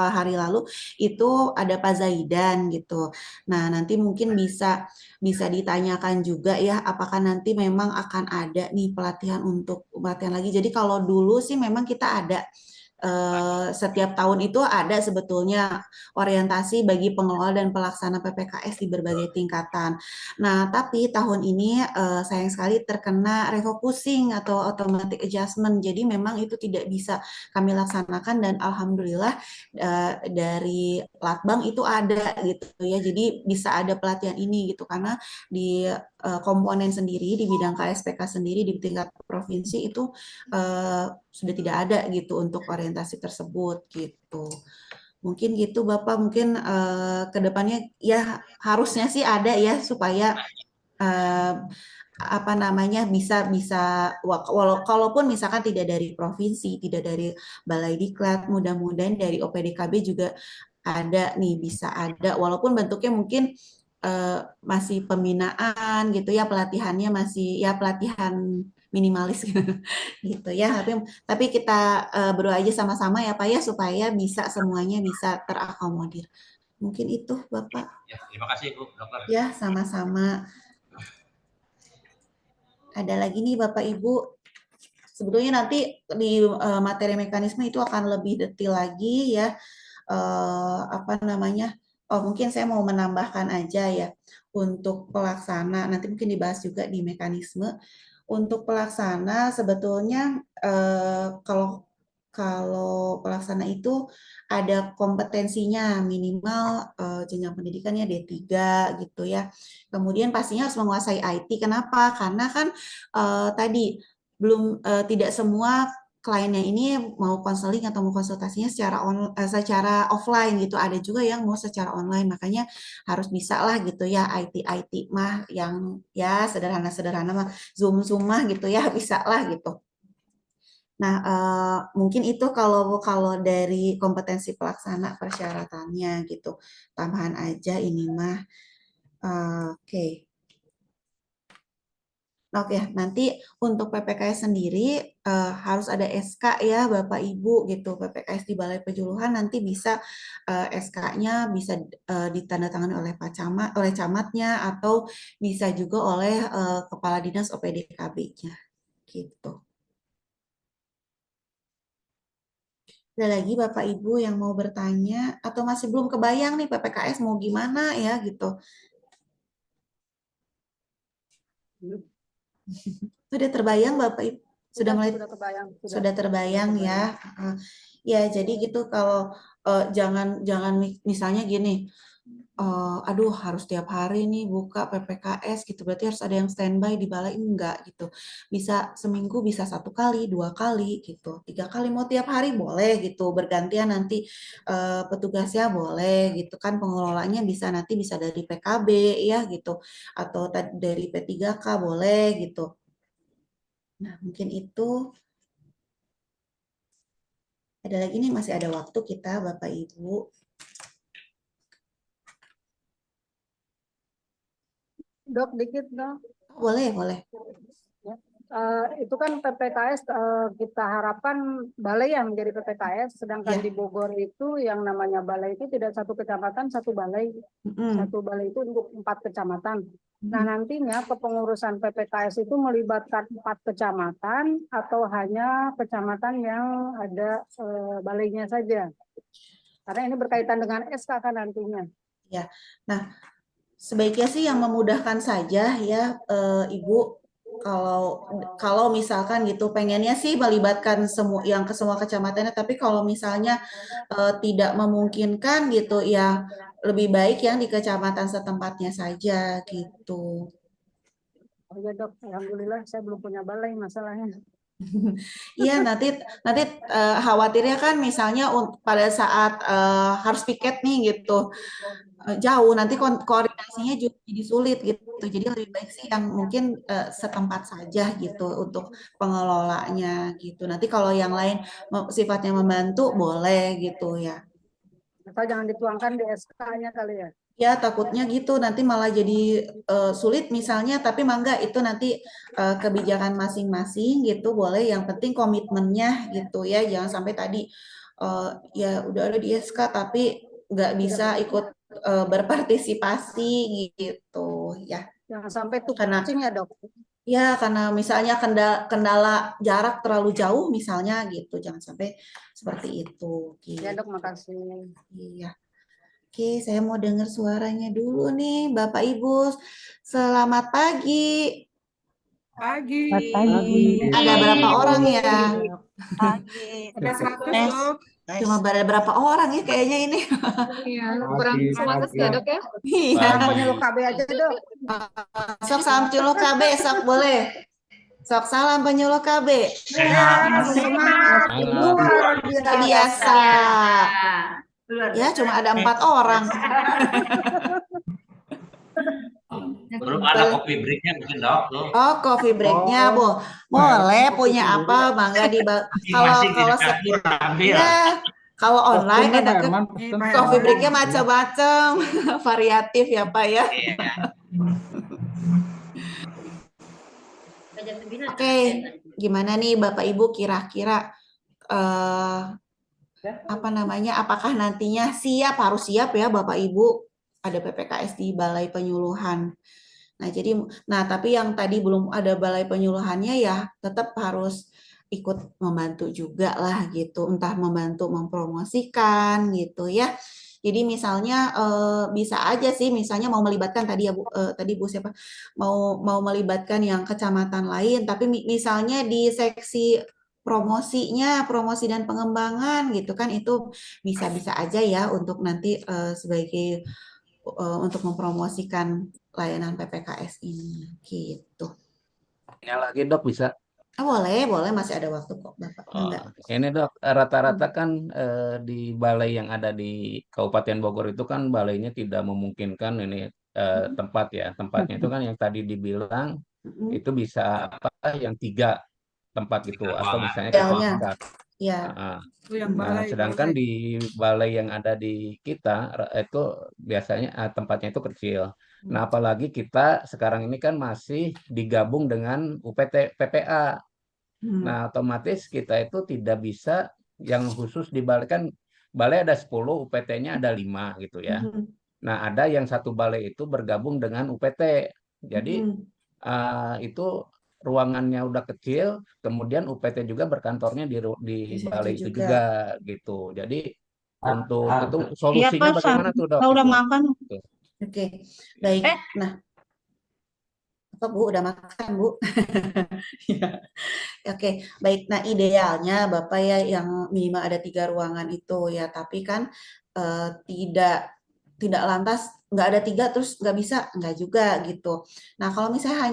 hari lalu itu ada Pak Zaidan gitu. Nah, nanti mungkin bisa ditanyakan juga ya apakah nanti memang akan ada nih pelatihan lagi. Jadi kalau dulu sih memang kita ada setiap tahun itu ada sebetulnya orientasi bagi pengelola dan pelaksana PPKS di berbagai tingkatan. Nah, tapi tahun ini sayang sekali terkena refocusing atau automatic adjustment. Jadi memang itu tidak bisa kami laksanakan dan alhamdulillah dari Latbang itu ada gitu ya. Jadi bisa ada pelatihan ini gitu karena di komponen sendiri di bidang KSPK sendiri di tingkat provinsi itu sudah tidak ada gitu untuk orientasi tersebut gitu. Mungkin gitu Bapak, mungkin kedepannya ya harusnya sih ada ya supaya bisa kalaupun misalkan tidak dari provinsi, tidak dari Balai Diklat, mudah-mudahan dari OPDKB juga ada nih, bisa ada walaupun bentuknya mungkin masih pembinaan gitu ya, pelatihannya masih ya pelatihan minimalis gitu ya, tapi kita berdoa aja sama-sama ya Pak ya supaya bisa semuanya bisa terakomodir. Mungkin itu Bapak. Ya, terima kasih Bu Dokter. Ya, sama-sama. Ada lagi nih Bapak Ibu. Sebetulnya nanti di materi mekanisme itu akan lebih detail lagi ya. Apa namanya? Oh, mungkin saya mau menambahkan aja ya untuk pelaksana. Nanti mungkin dibahas juga di mekanisme. Untuk pelaksana sebetulnya kalau pelaksana itu ada kompetensinya minimal jenjang pendidikannya D3 gitu ya. Kemudian pastinya harus menguasai IT. Kenapa? Karena kan tadi belum tidak semua kliennya ini mau konseling atau mau konsultasinya secara offline gitu. Ada juga yang mau secara online. Makanya harus bisa lah gitu ya IT mah yang ya sederhana mah Zoom mah gitu ya bisa lah gitu. Nah, mungkin itu kalau dari kompetensi pelaksana persyaratannya gitu. Tambahan aja ini mah. Oke. Oke, nanti untuk PPKS sendiri harus ada SK ya Bapak Ibu gitu. PPKS di Balai Penyuluhan nanti bisa SK-nya bisa ditandatangani oleh oleh camatnya atau bisa juga oleh Kepala Dinas OPDKB-nya gitu. Ada lagi Bapak Ibu yang mau bertanya atau masih belum kebayang nih PPKS mau gimana ya gitu. Sudah terbayang Bapak Ibu? Sudah terbayang ya. Ya, jadi gitu kalau jangan misalnya gini. Aduh harus tiap hari nih buka PPKS gitu, berarti harus ada yang standby di balai, enggak gitu. Bisa seminggu bisa 1 kali, 2 kali gitu, 3 kali, mau tiap hari boleh gitu, bergantian nanti petugasnya boleh gitu kan, pengelolanya bisa nanti bisa dari PKB ya gitu, atau dari P3K boleh gitu. Nah mungkin itu. Ada lagi nih, masih ada waktu kita Bapak Ibu. Dok, dikit dong. Boleh. Itu kan PPKS kita harapkan balai yang menjadi PPKS, sedangkan di Bogor itu yang namanya balai itu tidak satu kecamatan, satu balai. Satu balai itu untuk 4 kecamatan. Nah nantinya kepengurusan PPKS itu melibatkan 4 kecamatan atau hanya kecamatan yang ada balainya saja? Karena ini berkaitan dengan SK kan nantinya. Ya, nah sebaiknya sih yang memudahkan saja ya Ibu. Kalau misalkan gitu pengennya sih melibatkan semua kecamatannya, tapi kalau misalnya tidak memungkinkan gitu ya lebih baik yang di kecamatan setempatnya saja gitu. Oh ya Dok, alhamdulillah saya belum punya balai masalahnya. Iya nanti khawatirnya kan misalnya pada saat harus piket nih gitu jauh, nanti koordinasinya juga jadi sulit gitu. Jadi lebih baik sih yang mungkin setempat saja gitu untuk pengelolanya gitu. Nanti kalau yang lain sifatnya membantu boleh gitu ya. Atau jangan dituangkan di SK-nya kali ya? Ya takutnya gitu nanti malah jadi sulit misalnya, tapi mangga itu nanti kebijakan masing-masing gitu boleh, yang penting komitmennya gitu ya, jangan sampai tadi ya udah ada di SK tapi nggak bisa ikut berpartisipasi gitu ya. Jangan sampai tuh kucing ya Dok. Ya karena misalnya kendala jarak terlalu jauh misalnya gitu, jangan sampai seperti itu. Gitu. Ya Dok, makasih. Iya. Oke, saya mau dengar suaranya dulu nih, Bapak Ibu. Selamat pagi. Pagi. Ada berapa orang ya? Pagi. Ada 100 Dok. Cuma ada berapa orang ya kayaknya ini? Iya, kurang semangat ya Dok ya? Iya. Penyuluh KB aja Dok. Sok salam penyuluh KB, sok boleh. Sok salam penyuluh KB. Luar biasa. Ya cuma ada 4 orang. Belum ada coffee break-nya mungkin Dok. Oh, coffee break-nya, Bu. Boleh punya apa? Mangga kalau online ada coffee break-nya macam-macam, variatif ya, Pak ya. Oke, gimana nih Bapak Ibu kira-kira apa namanya, apakah nantinya siap, harus siap ya Bapak Ibu, ada PPKS di Balai Penyuluhan. Nah, tapi yang tadi belum ada balai penyuluhannya ya tetap harus ikut membantu juga lah gitu, entah membantu mempromosikan gitu ya. Jadi misalnya bisa aja sih, misalnya mau melibatkan tadi ya Bu, tadi Bu siapa mau melibatkan yang kecamatan lain, tapi misalnya di seksi promosinya, promosi dan pengembangan gitu kan, itu bisa-bisa aja ya untuk nanti sebagai untuk mempromosikan layanan PPKS ini gitu. Ya lagi Dok bisa. Boleh, masih ada waktu kok Bapak. Ini Dok, rata-rata kan di balai yang ada di Kabupaten Bogor itu kan balainya tidak memungkinkan ini tempat ya. Tempatnya itu kan yang tadi dibilang itu bisa yang 3 tempat gitu atau misalnya kita. Ya. Nah, sedangkan di balai yang ada di kita itu biasanya tempatnya itu kecil. Nah, apalagi kita sekarang ini kan masih digabung dengan UPT PPA. Nah, otomatis kita itu tidak bisa yang khusus di balai, kan balai ada 10, UPT-nya ada 5 gitu ya. Nah, ada yang satu balai itu bergabung dengan UPT. Jadi itu ruangannya udah kecil, kemudian UPT juga berkantornya di balai itu juga gitu. Jadi untuk itu solusinya bagaimana tuh Dok? Udah makan. Oke, baik. Nah, apa Bu udah makan Bu? Ya. Oke, baik. Nah, idealnya Bapak ya yang minimal ada 3 ruangan itu ya, tapi kan tidak lantas nggak ada 3 terus nggak bisa, nggak juga gitu. Nah, kalau misalnya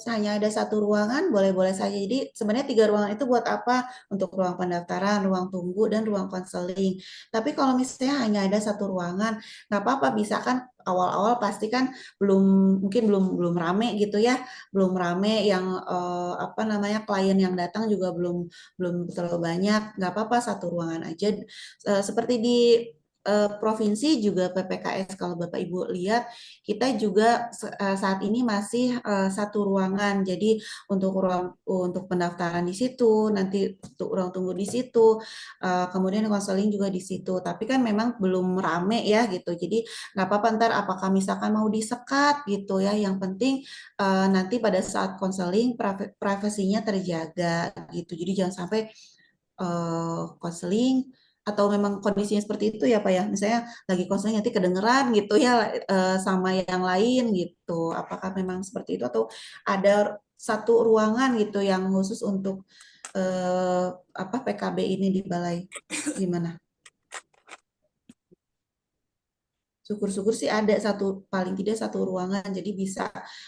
hanya ada 1 ruangan boleh-boleh saja. Jadi sebenarnya 3 ruangan itu buat apa? Untuk ruang pendaftaran, ruang tunggu, dan ruang konseling. Tapi kalau misalnya hanya ada 1 ruangan, nggak apa-apa, bisa kan awal-awal pasti kan mungkin belum rame gitu ya, belum rame yang apa namanya klien yang datang juga belum terlalu banyak, nggak apa-apa 1 ruangan aja. Seperti di provinsi juga PPKS kalau Bapak Ibu lihat kita juga saat ini masih 1 ruangan, jadi untuk pendaftaran di situ, nanti untuk ruang tunggu di situ, kemudian konseling juga di situ, tapi kan memang belum rame ya gitu, jadi nggak apa-apa ntar apakah misalkan mau disekat gitu ya, yang penting nanti pada saat konseling privasinya terjaga gitu, jadi jangan sampai konseling atau memang kondisinya seperti itu ya Pak ya, misalnya lagi konseling nanti kedengeran gitu ya sama yang lain gitu, apakah memang seperti itu atau ada 1 ruangan gitu yang khusus untuk PKB ini di balai, gimana? Syukur-syukur sih ada paling tidak 1 ruangan, jadi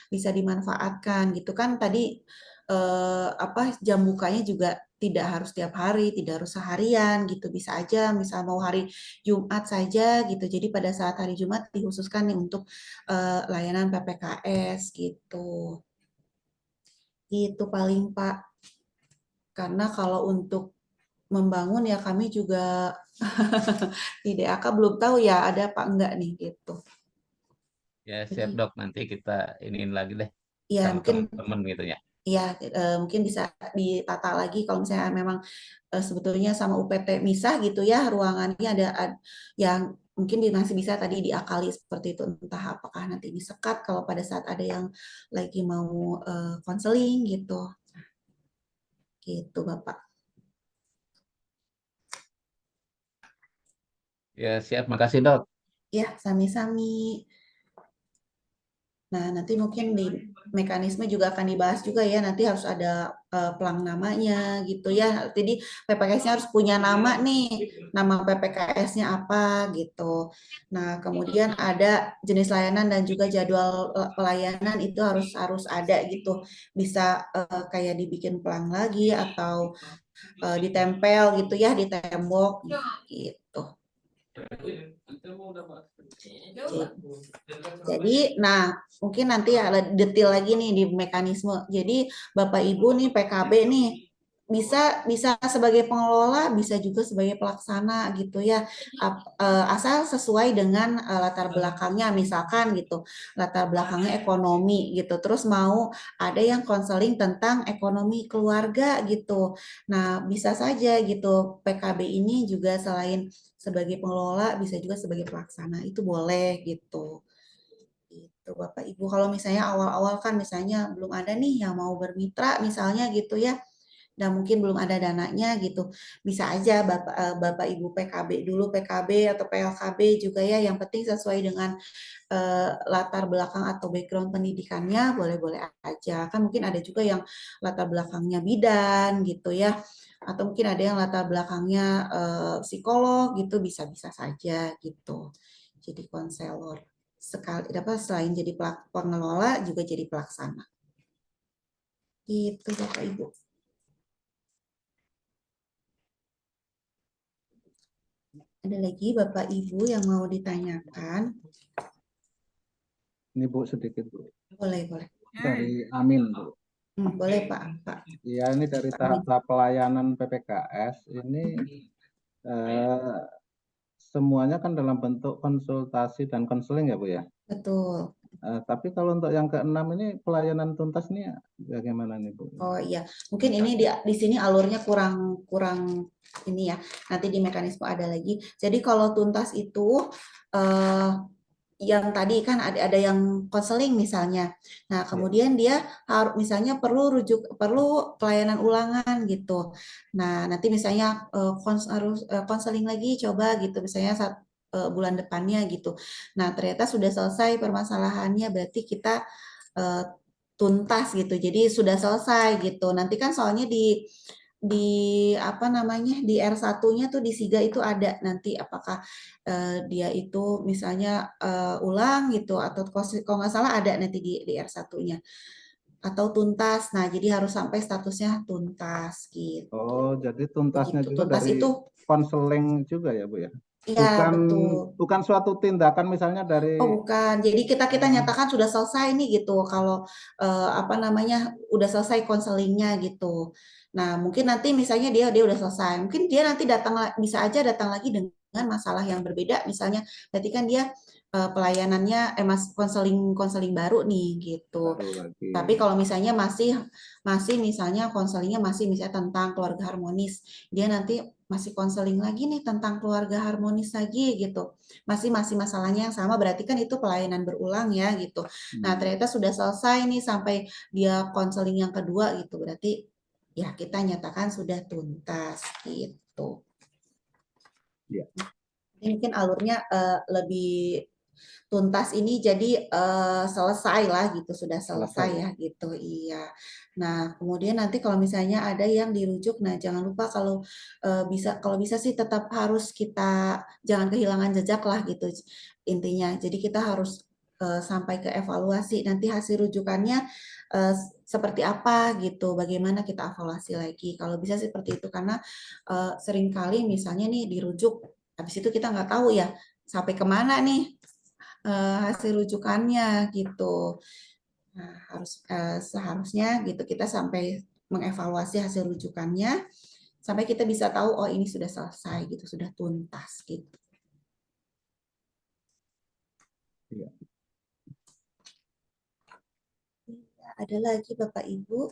bisa dimanfaatkan gitu kan. Tadi jam bukanya juga tidak harus tiap hari, tidak harus seharian gitu, bisa aja misal mau hari Jumat saja gitu. Jadi pada saat hari Jumat dikhususkan nih untuk layanan PPKS gitu. Itu paling Pak. Karena kalau untuk membangun ya kami juga di DAK belum tahu ya ada apa enggak nih gitu. Ya siap Dok, nanti kita iniin lagi deh ya, sama teman-teman gitu ya. Iya, mungkin bisa ditata lagi kalau misalnya memang sebetulnya sama UPT misah gitu ya, ruangannya ada yang mungkin masih bisa tadi diakali seperti itu, entah apakah nanti disekat kalau pada saat ada yang lagi mau konseling gitu. Gitu Bapak. Ya siap, makasih Dok. Ya, sami-sami. Nah, nanti mungkin di mekanisme juga akan dibahas juga ya, nanti harus ada pelang namanya gitu ya. Jadi PPKS-nya harus punya nama nih, nama PPKS-nya apa gitu. Nah, kemudian ada jenis layanan dan juga jadwal pelayanan itu harus ada gitu. Bisa kayak dibikin pelang lagi atau ditempel gitu ya di tembok gitu. Jadi, nah mungkin nanti ada detail lagi nih di mekanisme. Jadi Bapak Ibu nih PKB nih bisa sebagai pengelola, bisa juga sebagai pelaksana gitu ya. Asal sesuai dengan latar belakangnya, misalkan gitu, latar belakangnya ekonomi gitu. Terus mau ada yang konseling tentang ekonomi keluarga gitu. Nah, bisa saja gitu. PKB ini juga selain sebagai pengelola, bisa juga sebagai pelaksana. Itu boleh gitu. Itu Bapak Ibu. Kalau misalnya awal-awal kan misalnya belum ada nih yang mau bermitra misalnya gitu ya. Dan mungkin belum ada dananya gitu, bisa aja Bapak Ibu PKB dulu, PKB atau PLKB juga ya, yang penting sesuai dengan latar belakang atau background pendidikannya, boleh-boleh aja. Kan mungkin ada juga yang latar belakangnya bidan gitu ya, atau mungkin ada yang latar belakangnya psikolog gitu, bisa-bisa saja gitu. Jadi konselor selain jadi pengelola juga jadi pelaksana. Gitu Bapak Ibu. Ada lagi Bapak Ibu yang mau ditanyakan? Ini Bu sedikit Bu. Boleh. Dari Amin Bu. Boleh Pak. Iya, ini dari tahap pelayanan PPKS ini semuanya kan dalam bentuk konsultasi dan konseling ya Bu ya? Betul. Tapi kalau untuk yang ke-6 ini pelayanan tuntas ini bagaimana nih Bu? Oh iya, mungkin ini di sini alurnya kurang ini ya. Nanti di mekanisme ada lagi. Jadi kalau tuntas itu yang tadi kan ada yang konseling misalnya. Nah, kemudian dia harus misalnya perlu pelayanan ulangan gitu. Nah, nanti misalnya harus konseling lagi coba gitu misalnya bulan depannya gitu. Nah, ternyata sudah selesai permasalahannya, berarti kita tuntas gitu. Jadi sudah selesai gitu. Nanti kan soalnya di apa namanya di R1-nya tuh di SIGA itu ada nanti apakah dia itu misalnya ulang gitu atau kalau nggak salah ada nanti di R1-nya atau tuntas. Nah, jadi harus sampai statusnya tuntas gitu. Oh, jadi tuntasnya begitu. juga Tuntas dari itu konseling juga ya Bu ya? Iya, betul. Bukan suatu tindakan misalnya dari bukan. Jadi kita nyatakan sudah selesai nih gitu. Kalau apa namanya udah selesai konselingnya gitu. Nah, mungkin nanti misalnya dia udah selesai. Mungkin dia nanti bisa aja datang lagi dengan masalah yang berbeda. Misalnya, berarti kan dia pelayanannya konseling baru nih gitu. Tapi kalau misalnya masih misalnya konselingnya masih misalnya tentang keluarga harmonis, dia nanti masih konseling lagi nih tentang keluarga harmonis lagi gitu. Masih masalahnya yang sama, berarti kan itu pelayanan berulang ya gitu. Nah, ternyata sudah selesai nih sampai dia konseling yang kedua gitu. Berarti ya kita nyatakan sudah tuntas gitu. Ya. Mungkin alurnya lebih tuntas ini jadi selesai lah gitu, sudah selesai ya gitu. Iya. Nah, kemudian nanti kalau misalnya ada yang dirujuk, nah jangan lupa kalau bisa sih tetap harus kita jangan kehilangan jejak lah gitu intinya. Jadi kita harus sampai ke evaluasi nanti hasil rujukannya seperti apa gitu, bagaimana kita evaluasi lagi. Kalau bisa seperti itu karena seringkali misalnya nih dirujuk, habis itu kita nggak tahu ya sampai kemana nih hasil rujukannya gitu. Nah, seharusnya gitu kita sampai mengevaluasi hasil rujukannya sampai kita bisa tahu oh ini sudah selesai gitu, sudah tuntas gitu. Ya. Ada lagi Bapak Ibu?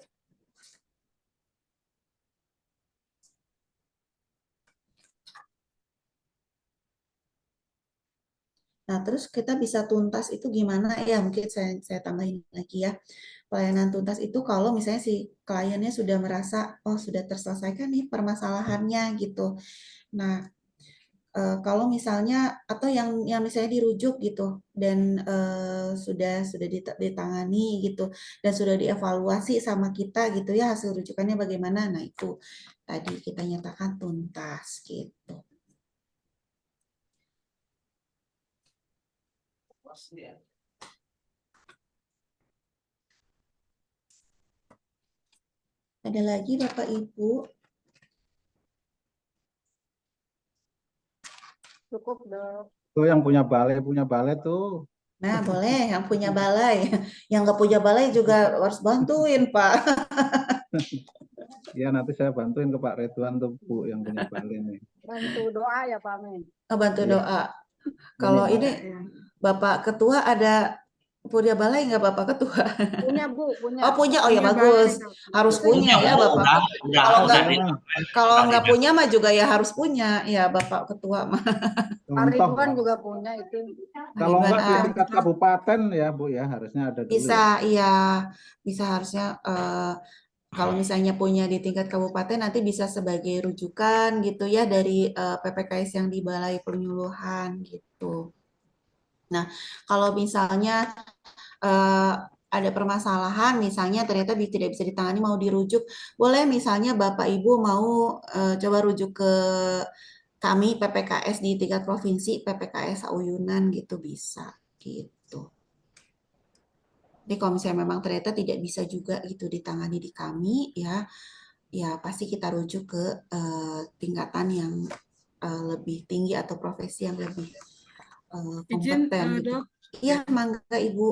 Nah, terus kita bisa tuntas itu gimana ya? Mungkin saya tambahin lagi ya. Pelayanan tuntas itu kalau misalnya si kliennya sudah merasa, oh sudah terselesaikan nih permasalahannya gitu. Nah, kalau misalnya, atau yang misalnya dirujuk gitu, dan sudah ditangani gitu, dan sudah dievaluasi sama kita gitu ya, hasil rujukannya bagaimana, nah itu tadi kita nyatakan tuntas gitu. Ada lagi Bapak Ibu? Cukup Dok. Tuh yang punya balai tuh. Nah boleh yang punya balai, yang nggak punya balai juga harus bantuin Pak. Ya nanti saya bantuin ke Pak Ridwan tuh Bu yang punya balai nih. Bantu doa ya Pak Amin. Bantu Iya. doa. Kalau Pak. ini Bapak Ketua ada punya balai nggak Bapak Ketua? Punya Bu, punya. Oh punya, oh ya Punya bagus. balai. Harus Itu punya ya Bu, Bapak. udah Kalau nggak di- kalau udah nggak di- punya mah juga ya harus punya ya Bapak Ketua mah. Pak Ridwan juga punya itu. Kalau Ridwan, enggak di tingkat kabupaten ya Bu ya harusnya ada dulu. bisa, iya, bisa harusnya kalau misalnya punya di tingkat kabupaten nanti bisa sebagai rujukan gitu ya dari PPKS yang di Balai Penyuluhan gitu. Nah, kalau misalnya ada permasalahan, misalnya ternyata tidak bisa ditangani mau dirujuk, boleh misalnya Bapak Ibu mau coba rujuk ke kami PPKS di tingkat provinsi, PPKS Auyunan gitu bisa gitu. Jadi kalau misalnya memang ternyata tidak bisa juga gitu ditangani di kami ya, ya pasti kita rujuk ke tingkatan yang lebih tinggi atau profesi yang lebih Izin, kompeten gitu. Dok. Iya, mangga Ibu.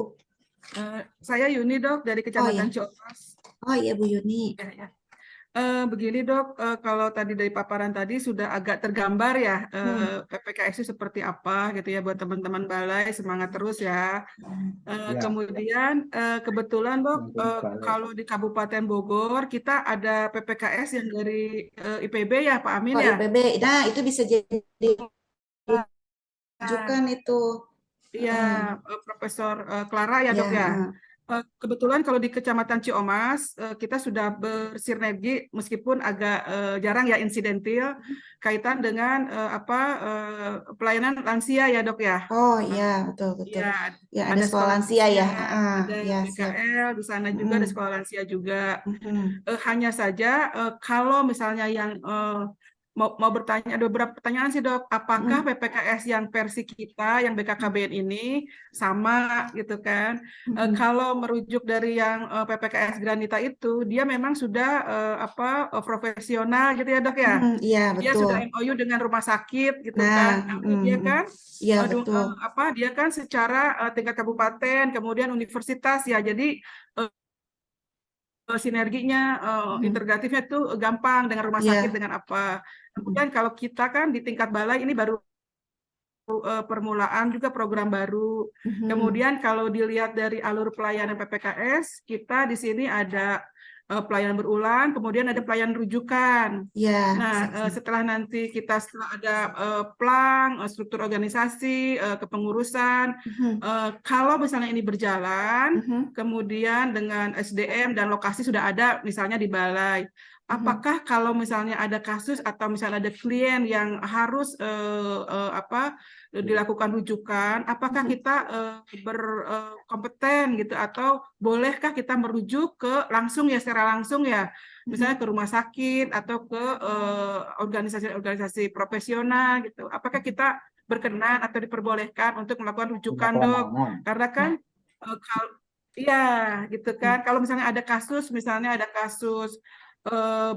Saya Yuni Dok dari Kecamatan ya. Ciomas. Oh iya Bu Yuni. Ya. Begini Dok, kalau tadi dari paparan tadi sudah agak tergambar ya PPKS itu seperti apa gitu ya buat teman-teman balai, semangat terus ya. Kemudian kebetulan Dok, kalau di Kabupaten Bogor kita ada PPKS yang dari IPB ya Pak Amin ya. IPB, nah itu bisa jadi rujukan itu. Iya, Profesor Clara ya Dok ya. Kebetulan kalau di Kecamatan Ciomas kita sudah bersinergi meskipun agak jarang ya insidentil kaitan dengan pelayanan lansia ya Dok ya. Oh iya betul. Ya, Ya ada sekolah lansia ya. Ada ya, BKL di sana juga ada sekolah lansia juga. Hanya saja kalau misalnya yang mau bertanya, ada beberapa pertanyaan sih Dok, apakah PPKS yang versi kita, yang BKKBN ini sama gitu kan? Kalau merujuk dari yang PPKS Granita itu, dia memang sudah profesional gitu ya Dok ya? Iya Dia betul. sudah MOU dengan rumah sakit gitu Nah, kan? Dia kan? Iya betul. Dia kan secara tingkat kabupaten, kemudian universitas ya, jadi sinerginya, integratifnya itu gampang dengan rumah sakit dengan apa. Kemudian kalau kita kan di tingkat balai ini baru permulaan juga program baru. Kemudian kalau dilihat dari alur pelayanan PPKS, kita di sini ada pelayanan berulang, kemudian ada pelayanan rujukan. Nah, setelah nanti setelah ada plang, struktur organisasi, kepengurusan, kalau misalnya ini berjalan, kemudian dengan SDM dan lokasi sudah ada, misalnya di balai. Apakah kalau misalnya ada kasus atau misalnya ada klien yang harus dilakukan rujukan, apakah kita berkompeten gitu atau bolehkah kita merujuk ke langsung ya secara langsung ya, misalnya ke rumah sakit atau ke organisasi-organisasi profesional gitu. Apakah kita berkenan atau diperbolehkan untuk melakukan rujukan Dok? Karena kan iya gitu kan. Kalau misalnya ada kasus,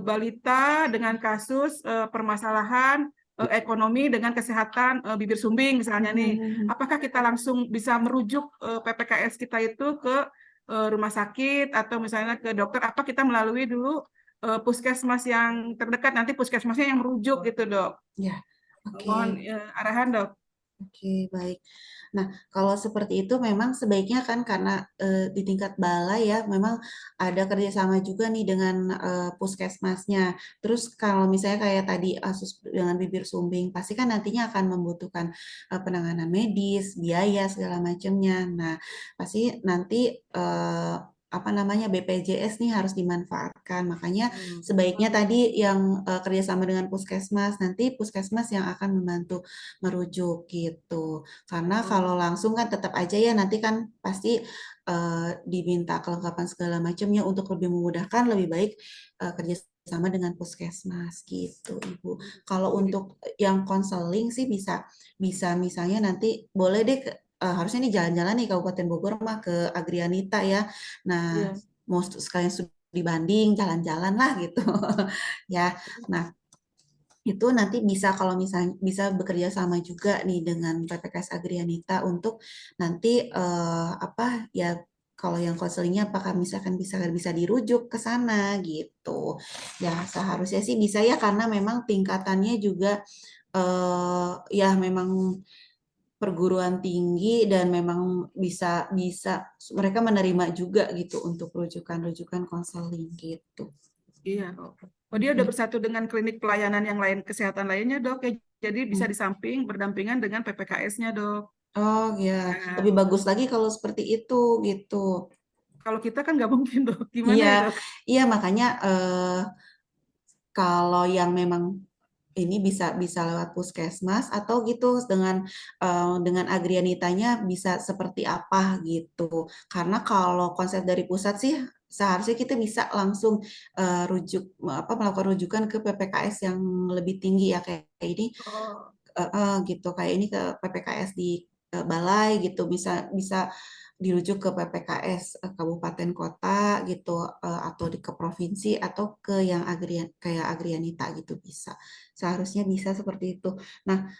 balita dengan kasus permasalahan ekonomi dengan kesehatan bibir sumbing misalnya nih, apakah kita langsung bisa merujuk PPKS kita itu ke rumah sakit atau misalnya ke dokter, apa kita melalui dulu puskesmas yang terdekat, nanti puskesmasnya yang merujuk gitu Dok? Ya, oke. Mohon arahan Dok. Oke, baik. Nah, kalau seperti itu memang sebaiknya kan karena di tingkat balai ya, memang ada kerjasama juga nih dengan puskesmasnya. Terus kalau misalnya kayak tadi kasus dengan bibir sumbing, pasti kan nantinya akan membutuhkan penanganan medis, biaya segala macamnya. Nah, pasti nanti BPJS nih harus dimanfaatkan. Makanya sebaiknya tadi yang kerjasama dengan puskesmas, nanti puskesmas yang akan membantu merujuk gitu. Karena kalau langsung kan tetap aja ya nanti kan pasti diminta kelengkapan segala macamnya, untuk lebih memudahkan lebih baik kerjasama dengan puskesmas gitu Ibu. Kalau untuk yang konseling sih bisa misalnya nanti boleh deh harusnya nih jalan-jalan nih Kabupaten Bogor mah ke Agrianita ya. Nah, mau sekalian studi banding, jalan-jalan lah gitu. Ya. Nah, itu nanti bisa kalau misalnya bisa bekerja sama juga nih dengan PPKS Agrianita untuk nanti kalau yang konselingnya apakah misalkan bisa dirujuk ke sana gitu. Ya seharusnya sih bisa ya, karena memang tingkatannya juga ya memang perguruan tinggi dan memang bisa mereka menerima juga gitu untuk rujukan konseling gitu. Iya. Oh, dia udah bersatu dengan klinik pelayanan yang lain, kesehatan lainnya, Dok. Ya, jadi bisa di samping berdampingan dengan PPKS-nya, Dok. Oh ya, lebih bagus lagi kalau seperti itu gitu. Kalau kita kan nggak mungkin, Dok. Gimana Iya, ya, Dok? iya makanya kalau yang memang ini bisa lewat puskesmas atau gitu dengan Agrianitanya bisa seperti apa gitu. Karena kalau konsep dari pusat sih seharusnya kita bisa langsung melakukan rujukan ke PPKS yang lebih tinggi ya, kayak ini gitu, kayak ini ke PPKS di balai gitu, bisa dirujuk ke PPKS kabupaten kota gitu, atau ke provinsi atau ke yang kayak Agrianita gitu, bisa. Seharusnya bisa seperti itu. Nah,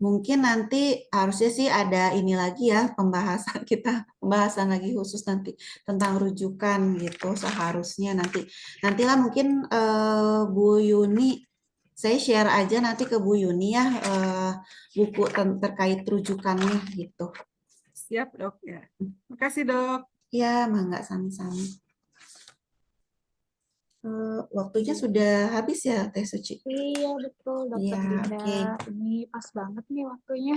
mungkin nanti harusnya sih ada ini lagi ya, pembahasan lagi khusus nanti tentang rujukan gitu, seharusnya nantilah mungkin Bu Yuni, saya share aja nanti ke Bu Yuni ya buku terkait rujukannya gitu. Siap, Dok. Ya. Makasih, Dok. Ya, mangga sami-sami. Waktunya sudah habis ya, Teh Suci? Iya, betul, Dokter Dinda. Okay. Ini pas banget nih waktunya.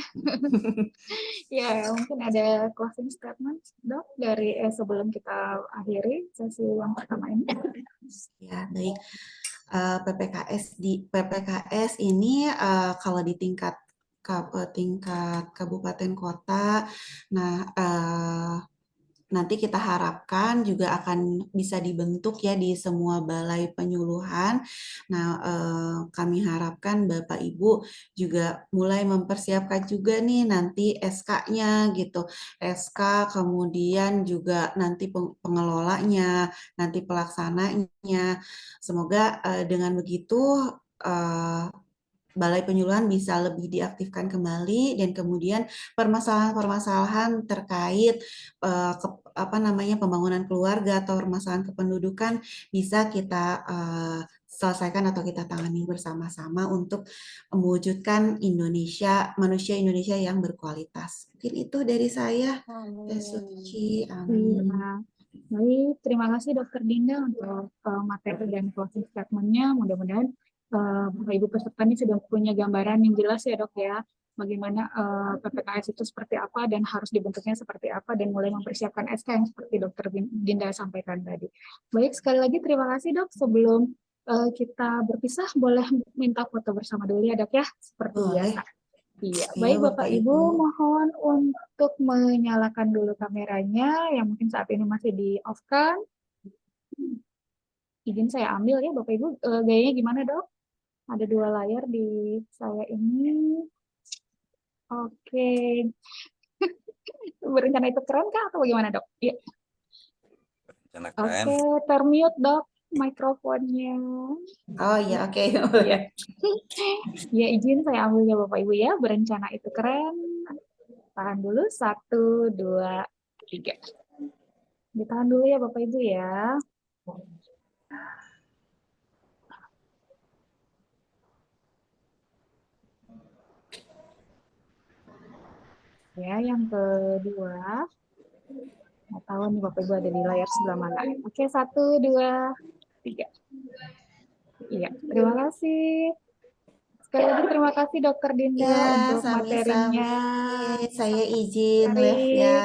Ya, mungkin ada closing statement, Dok, dari sebelum kita akhiri sesi yang pertama ini. Ya, baik. PPKS ini kalau di tingkat kabupaten kota, nah nanti kita harapkan juga akan bisa dibentuk ya di semua balai penyuluhan. Nah, kami harapkan Bapak Ibu juga mulai mempersiapkan juga nih nanti SK-nya gitu. SK, kemudian juga nanti pengelolanya, nanti pelaksananya. Semoga dengan begitu Balai Penyuluhan bisa lebih diaktifkan kembali, dan kemudian permasalahan-permasalahan terkait pembangunan keluarga atau permasalahan kependudukan bisa kita selesaikan atau kita tangani bersama-sama untuk mewujudkan manusia Indonesia yang berkualitas. Mungkin itu dari saya. Teh Suci. Amin. Baik, terima kasih Dokter Dinda untuk materi dan closing statement-nya. Mudah-mudahan Bapak Ibu peserta ini sudah punya gambaran yang jelas ya, Dok, ya, bagaimana PPKS itu seperti apa dan harus dibentuknya seperti apa, dan mulai mempersiapkan SK yang seperti Dokter Dinda sampaikan tadi. Baik, sekali lagi terima kasih, Dok. Sebelum kita berpisah, boleh minta foto bersama dulu ya, Dok, ya, seperti biasa. Iya, baik Bapak Ibu, mohon untuk menyalakan dulu kameranya yang mungkin saat ini masih di-off-kan. Izin saya ambil ya Bapak Ibu, gayanya gimana, Dok? Ada 2 layar di saya ini. Oke. Berencana itu keren kah atau bagaimana, Dok? Ya. Oke, termute, Dok, mikrofonnya. Oh iya, oke. Ya. Ya, izin saya ambil ya Bapak Ibu ya. Berencana itu keren. Tahan dulu, 1, 2, 3. Ditahan dulu ya Bapak Ibu ya. Ya, yang kedua. Nggak tahu nih Bapak Ibu ada di layar sebelah mana. Oke, 1, 2, 3. Iya, terima kasih. Sekali lagi terima kasih Dokter Dinda untuk materinya. Saya izin live ya.